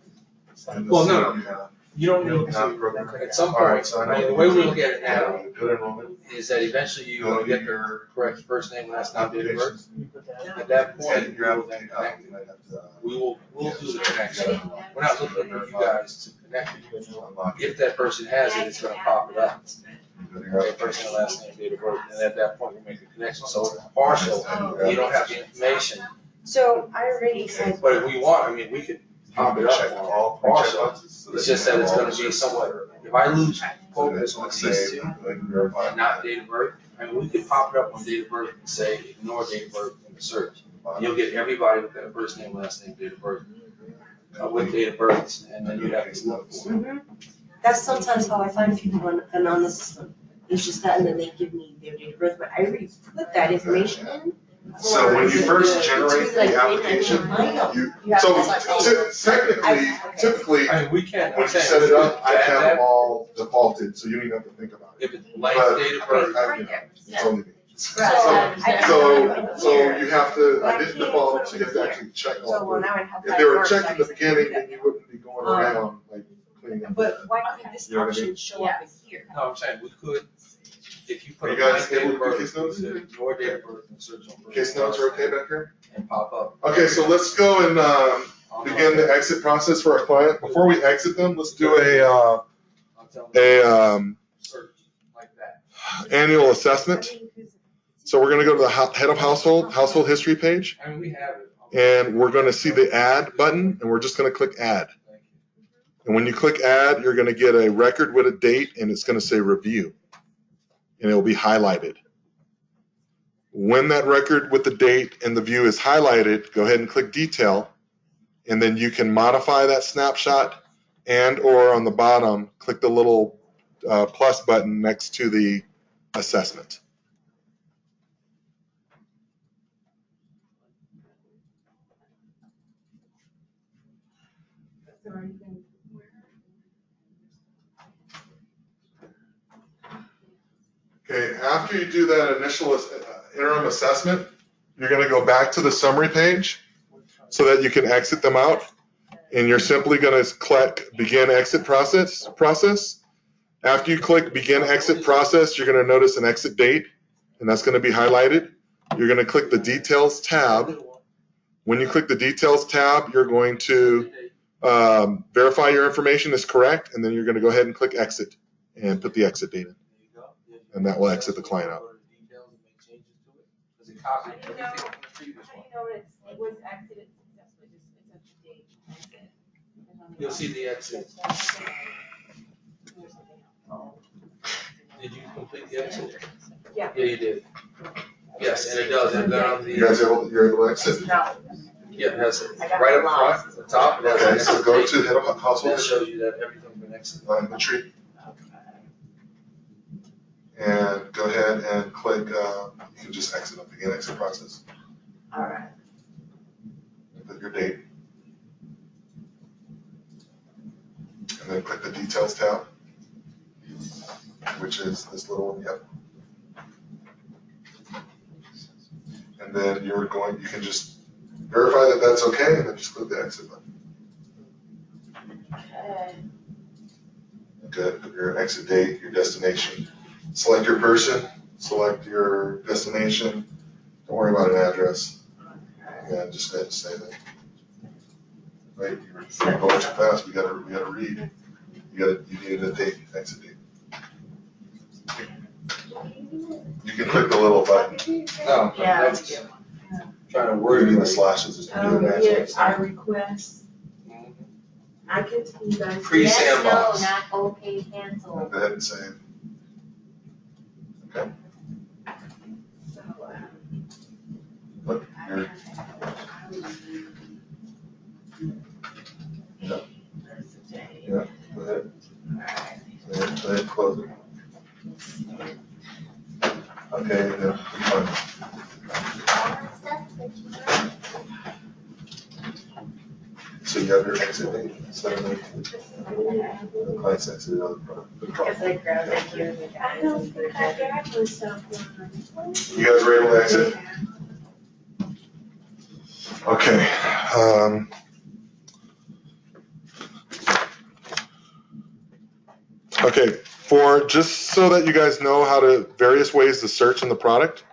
And Well, the no. city, yeah. You don't need to, at some point, I mean, the way we look at it now Good enrollment. is that eventually you're gonna get their correct first name, last name, date of birth. At that point, And we your will then connect application. it. You might have to, We'll do the connection. We're not looking for you guys to connect it. unlock it. If that person has it, it's gonna pop it up. Go to your Okay, first name, last name, date of birth, and at that point, we make a connection. So it's partial, you don't have the information. So I already said, But if we want, I mean, we could pop it Check up on all partial. checkboxes so It's you just that have it's all gonna the be checkboxes. somewhat, if I lose So focus then on click these save, two, like verify. and not date of birth, I mean, we could pop it up on date of birth and say, ignore date of birth in the search. And you'll get everybody with that first name, last name, date of birth, with date of births, and then you'd have to look for it. that's sometimes how I find people on the system. It's just that, and then they give me their date of birth, but I already put that information in. So when you first generate Between, like, the application, I know. you, so typically, I mean, we can, when I'm you saying. set it up, I add have that. them all defaulted, so you don't even have to think about it. If it's blank But date of birth, it's only me. Right. So you have to, I didn't default, so you have to actually check So all well, the. now I have. If they were that checked in the first, beginning, then you wouldn't be going around like cleaning up. But why couldn't this You know what I mean? option show up in here? no, I'm saying, we could, if you put Are a you guys blank date able of to do birth, case notes? ignore date of birth and search on. Case notes are okay back here? And pop up. Okay, so let's go and begin the exit process for our client. Before we exit them, let's do I'm telling you, search like that. annual assessment. So we're gonna go to the head of household history page, I mean, we have it. and we're gonna see the add button, and we're just gonna click add. Thank you. And when you click add, you're gonna get a record with a date, and it's gonna say review, and it will be highlighted. When that record with the date and the view is highlighted, go ahead and click detail, and then you can modify that snapshot, and or on the bottom, click the little plus button next to the assessment. Okay, after you do that initial interim assessment, you're going to go back to the summary page so that you can exit them out. And you're simply going to click begin exit process. After you click begin exit process, you're going to notice an exit date, and that's going to be highlighted. You're going to click the details tab. When you click the details tab, you're going to verify your information is correct, and then you're going to go ahead and click exit and put the exit date in. And that will exit the client out. How do you know it was exited successfully, just it's a date exit? You'll see the exit. Did you complete the exit? Yeah. Yeah, you did. Yes, and it does, and then on the. You guys you're able to exit? No. Yeah, it has, right up front, the top, it has an Okay, so exit go date. to head of household That shows history, you that everything's been exited. entry, and go ahead and click, you can just exit up, begin exit process. All right. Put your date. And then click the details tab, which is this little one, yep. And then you can just verify that that's okay, and then just click the exit button. Okay. Good. Put your exit date, your destination. Select your person. Select your destination. Don't worry about an address. Yeah, just go ahead and save it. Wait, you're going too fast. We gotta read. You need a date, exit date. You can click the little button. No, Yeah. that's trying to Where word you do it. the slashes. Is Here's our request. I can tell you guys. Pre-Sandbox. Yes, no, not okay, cancel. Go ahead and save. Okay. Look, you're, yeah. Yeah, go ahead. Go ahead and close it. Okay, and then click on. So you have your exit date, 7/8. The client's exit out of the Because I grabbed it here and the I don't think I got myself one. You guys were able to exit? Okay. Okay, for just so that you guys know how to, various ways to search in the product.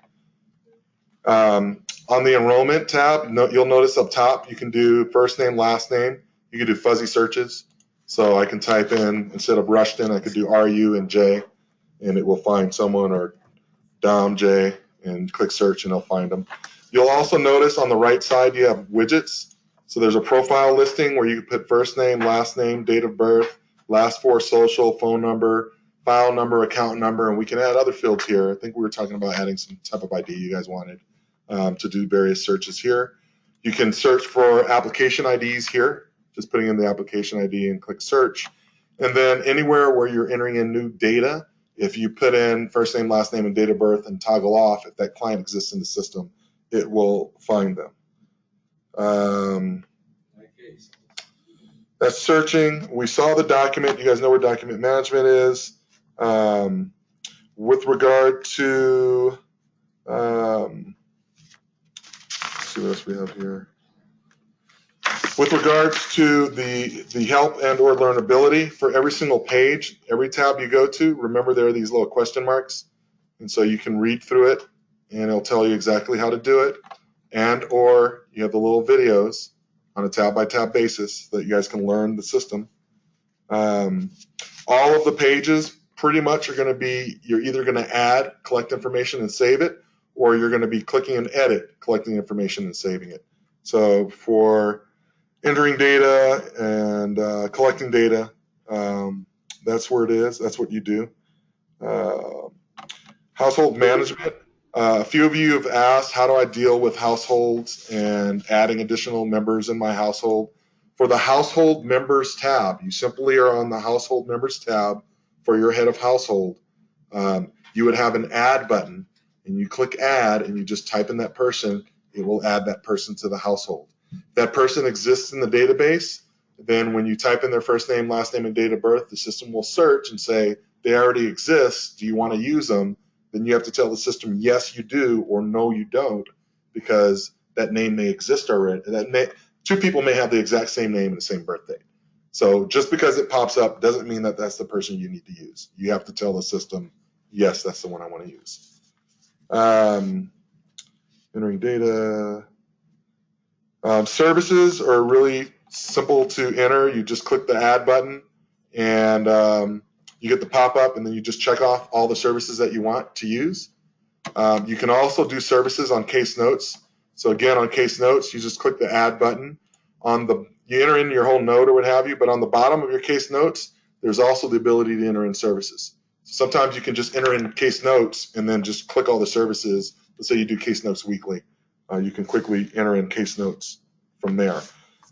On the enrollment tab, you'll notice up top, you can do first name, last name. You can do fuzzy searches. So I can type in, instead of Rushton, I could do RU and J, and it will find someone, or Dom J, and click search and it'll find them. You'll also notice on the right side, you have widgets. So there's a profile listing where you can put first name, last name, date of birth, last four social, phone number, file number, account number, and we can add other fields here. I think we were talking about adding some type of ID you guys wanted to do various searches here. You can search for application IDs here, just putting in the application ID and click search. And then anywhere where you're entering in new data, if you put in first name, last name, and date of birth and toggle off, if that client exists in the system, it will find them. That's searching. We saw the document. You guys know where document management is. With regard to, let's see what else we have here. With regards to the help and or learnability, for every single page, every tab you go to, remember there are these little question marks. And so you can read through it and it'll tell you exactly how to do it. And or you have the little videos on a tab by tab basis that you guys can learn the system. All of the pages pretty much are going to be, you're either going to add, collect information and save it, or you're going to be clicking and edit, collecting information and saving it. So for entering data and collecting data, that's where it is. That's what you do. Household management. A few of you have asked, how do I deal with households and adding additional members in my household? For the household members tab, you simply are on the household members tab for your head of household. You would have an add button and you click add and you just type in that person. It will add that person to the household. If that person exists in the database, then when you type in their first name, last name, and date of birth, the system will search and say, they already exist. Do you want to use them? Then you have to tell the system, yes, you do, or no, you don't, because that name may exist already. Two people may have the exact same name and the same birthday. So just because it pops up doesn't mean that that's the person you need to use. You have to tell the system, yes, that's the one I want to use. Entering data. Services are really simple to enter. You just click the add button and you get the pop-up, and then you just check off all the services that you want to use. You can also do services on case notes. So again, on case notes, you just click the add button. You enter in your whole note or what have you, but on the bottom of your case notes, there's also the ability to enter in services. So sometimes you can just enter in case notes and then just click all the services. Let's say you do case notes weekly. You can quickly enter in case notes from there.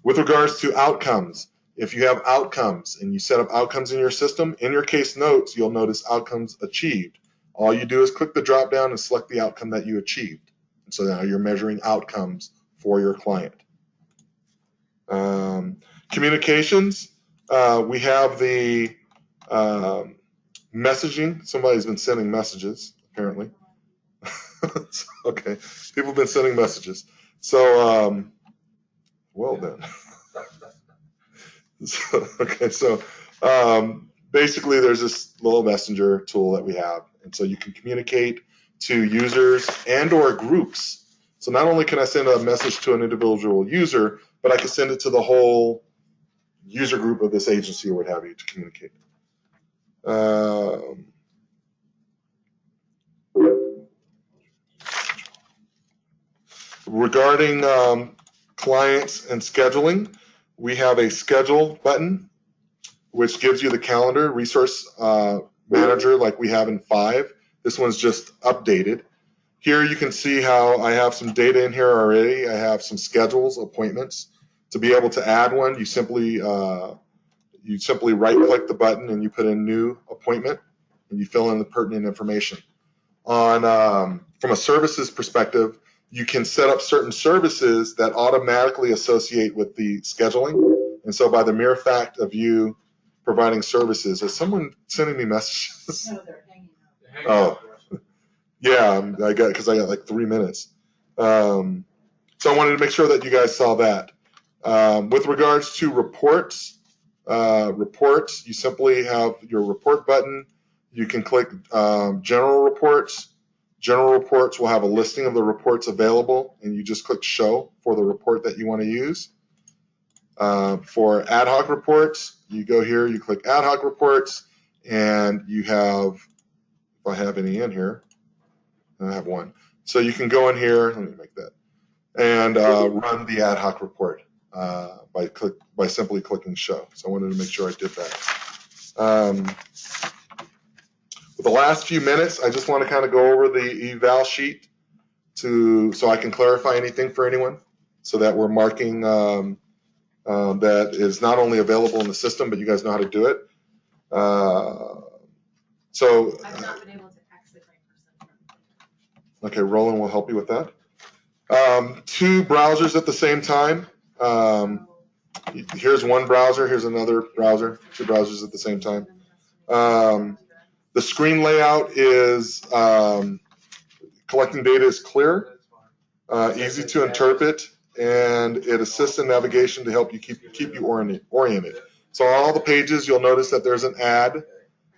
With regards to outcomes, if you have outcomes and you set up outcomes in your system, in your case notes, you'll notice outcomes achieved. All you do is click the drop down and select the outcome that you achieved. And so now you're measuring outcomes for your client. Communications, we have the messaging. Somebody's been sending messages, apparently. Okay, people have been sending messages. So, well then. So, basically there's this little messenger tool that we have. And so you can communicate to users and or groups. So not only can I send a message to an individual user, but I can send it to the whole user group of this agency or what have you to communicate. Regarding clients and scheduling, we have a schedule button, which gives you the calendar resource manager like we have in 5. This one's just updated. Here you can see how I have some data in here already. I have some schedules, appointments. To be able to add one, you simply right-click the button and you put in new appointment and you fill in the pertinent information. From a services perspective, you can set up certain services that automatically associate with the scheduling. And so by the mere fact of you providing services, is someone sending me messages? No, they're hanging out. Oh, yeah, because I got like 3 minutes. So I wanted to make sure that you guys saw that. With regards to reports, you simply have your report button. You can click general reports. General reports will have a listing of the reports available, and you just click show for the report that you want to use. For ad hoc reports, you go here, you click ad hoc reports, and you have, if I have any in here, I have one. So you can go in here, let me make that, and run the ad hoc report by simply clicking show. So I wanted to make sure I did that. For the last few minutes, I just want to kind of go over the eval sheet so I can clarify anything for anyone, so that we're marking that is not only available in the system, but you guys know how to do it. So I've not been able to exit my person. okay, Roland will help you with that. 2 browsers at the same time. Here's one browser, here's another browser, 2 browsers at the same time. The screen layout is collecting data is clear, easy to interpret, and it assists in navigation to help you keep you oriented. So on all the pages, you'll notice that there's an add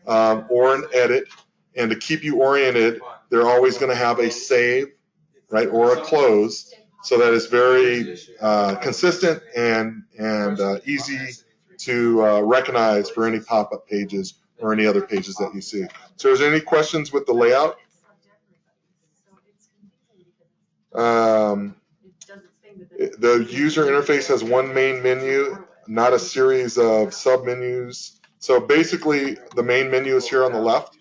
or an edit, and to keep you oriented, they're always going to have a save, right, or a close, so that it's very consistent and easy to recognize for any pop-up pages or any other pages that you see. So is there any questions with the layout? The user interface has one main menu, not a series of sub-menus. So basically, the main menu is here on the left.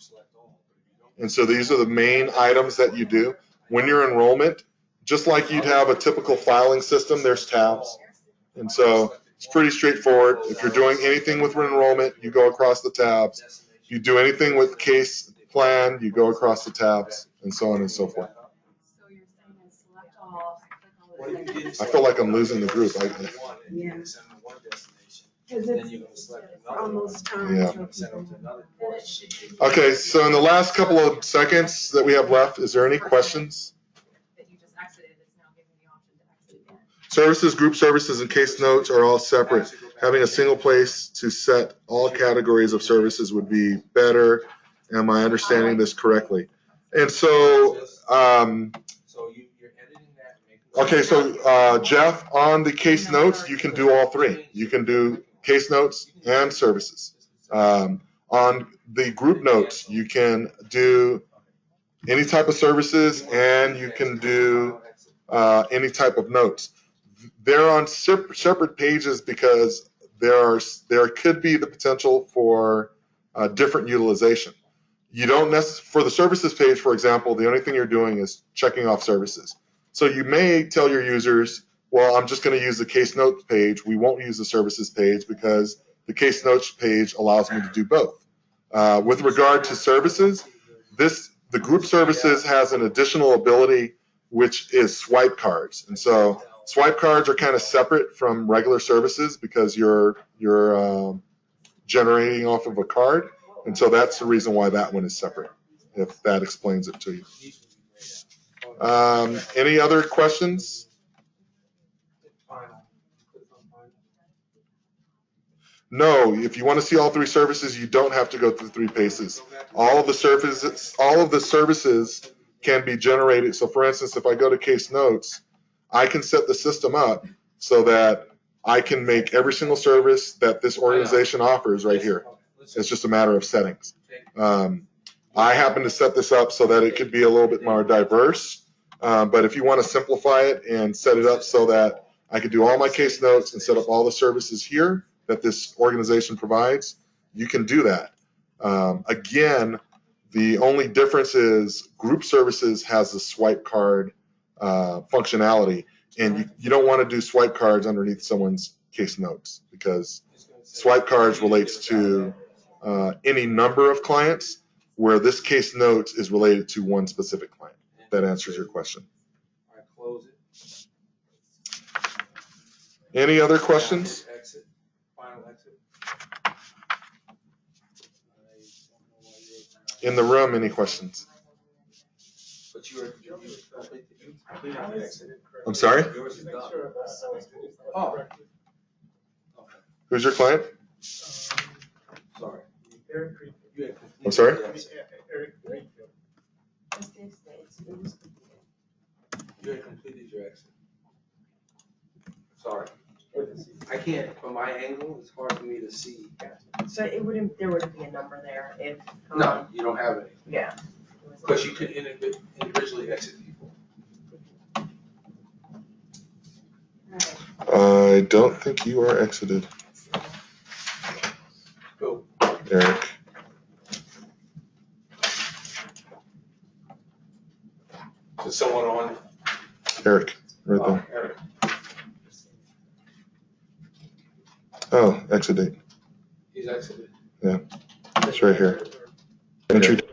And so these are the main items that you do. When you're enrollment, just like you'd have a typical filing system, there's tabs. And so it's pretty straightforward. If you're doing anything with enrollment, you go across the tabs. If you do anything with case plan, you go across the tabs, and so on and so forth. So you're saying I select all, I click all this. I feel like I'm losing the group. Yeah. Because it's almost time. Yeah. So Okay, so in the last couple of seconds that we have left, is there any questions? That you just exited, it's now giving the option to exit again. Services, group services, and case notes are all separate. Having a single place to set all categories of services would be better. Am I understanding this correctly? And so, okay, so Jeff, on the case notes, you can do all 3. You can do case notes and services. On the group notes, you can do any type of services and you can do any type of notes. They're on separate pages because there could be the potential for different utilization. You don't necessarily, for the services page, for example, the only thing you're doing is checking off services. So you may tell your users, well, I'm just going to use the case notes page. We won't use the services page because the case notes page allows me to do both. With regard to services, the group services has an additional ability, which is swipe cards. And so swipe cards are kind of separate from regular services because you're generating off of a card. And so that's the reason why that one is separate, if that explains it to you. Any other questions? No, if you want to see all three services, you don't have to go through 3 paces. All of the services can be generated. So for instance, if I go to case notes, I can set the system up so that I can make every single service that this organization offers right here. It's just a matter of settings. I happen to set this up so that it could be a little bit more diverse. But if you want to simplify it and set it up so that I could do all my case notes and set up all the services here that this organization provides, you can do that. Again, the only difference is group services has the swipe card functionality, and you don't want to do swipe cards underneath someone's case notes because swipe cards relates to any number of clients, where this case notes is related to one specific client. That answers your question. Any other questions? In the room, any questions? I'm sorry? Oh. Who's your client? Sorry. I'm sorry? You had completed your exit. Sorry. I can't, from my angle, it's hard for me to see. So it wouldn't, there wouldn't be a number there if. No, you don't have any. Yeah. Because you could individually exit people. I don't think you are exited. Go. Eric. Is someone on? Eric, right there. Eric. Oh, exit date. He's exited. Yeah, it's right here. Entry date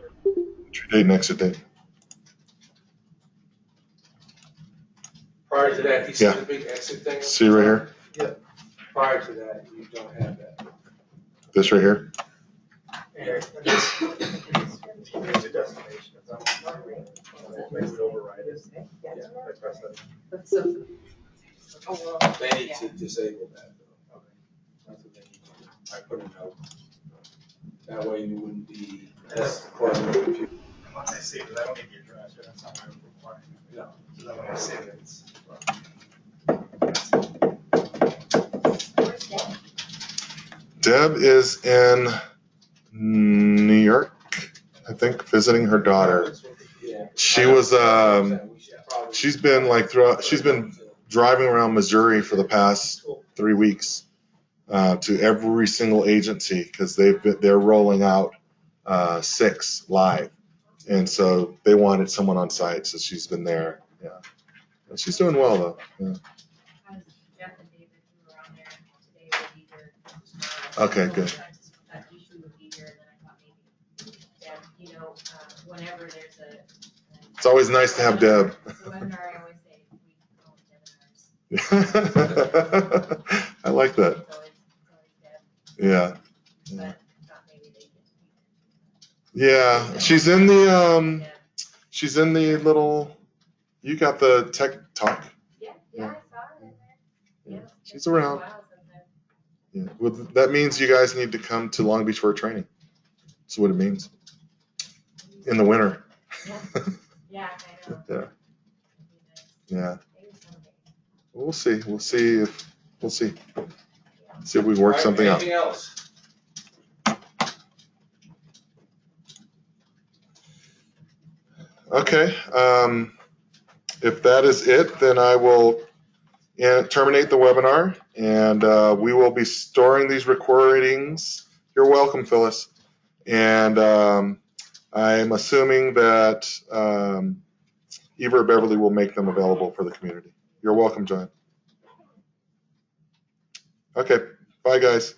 and exit date. Prior to that, you see the big exit thing? See right here? Yeah. Prior to that, you don't have that. This right here? It's a destination. It's on we would override it. Yeah. I press that. They need to disable that though. Okay. That's what they need to do. I put a note. That way you wouldn't be as close to the Once I save it, I don't need the address, but that's not my requirement. No. So that when I save it, it's. Deb is in New York, I think, visiting her daughter. She was, she's been driving around Missouri for the past 3 weeks to every single agency because they're rolling out 6 live, and so they wanted someone on site, so she's been there. Yeah, and she's doing well though. Yeah. Jeff and David who were on there today will be here tomorrow. Okay, good. That issue would be here, and then I thought maybe Deb, whenever there's It's always nice to have Deb. webinar, I always say we call it webinars. I like that. It's always Deb. Yeah. But I thought maybe they could be Yeah, she's in the little. You got the tech talk. Yeah, I saw it in there. Yeah. She's around. Yeah. Well, that means you guys need to come to Long Beach for a training. That's what it means. In the winter. Yeah, I know. Yeah. Yeah. We'll see. We'll see if see if we work something out. Anything else? Okay. If that is it, then I will terminate the webinar, and we will be storing these recordings. You're welcome, Phyllis. And I'm assuming that Eva or Beverly will make them available for the community. You're welcome, John. Okay. Bye, guys.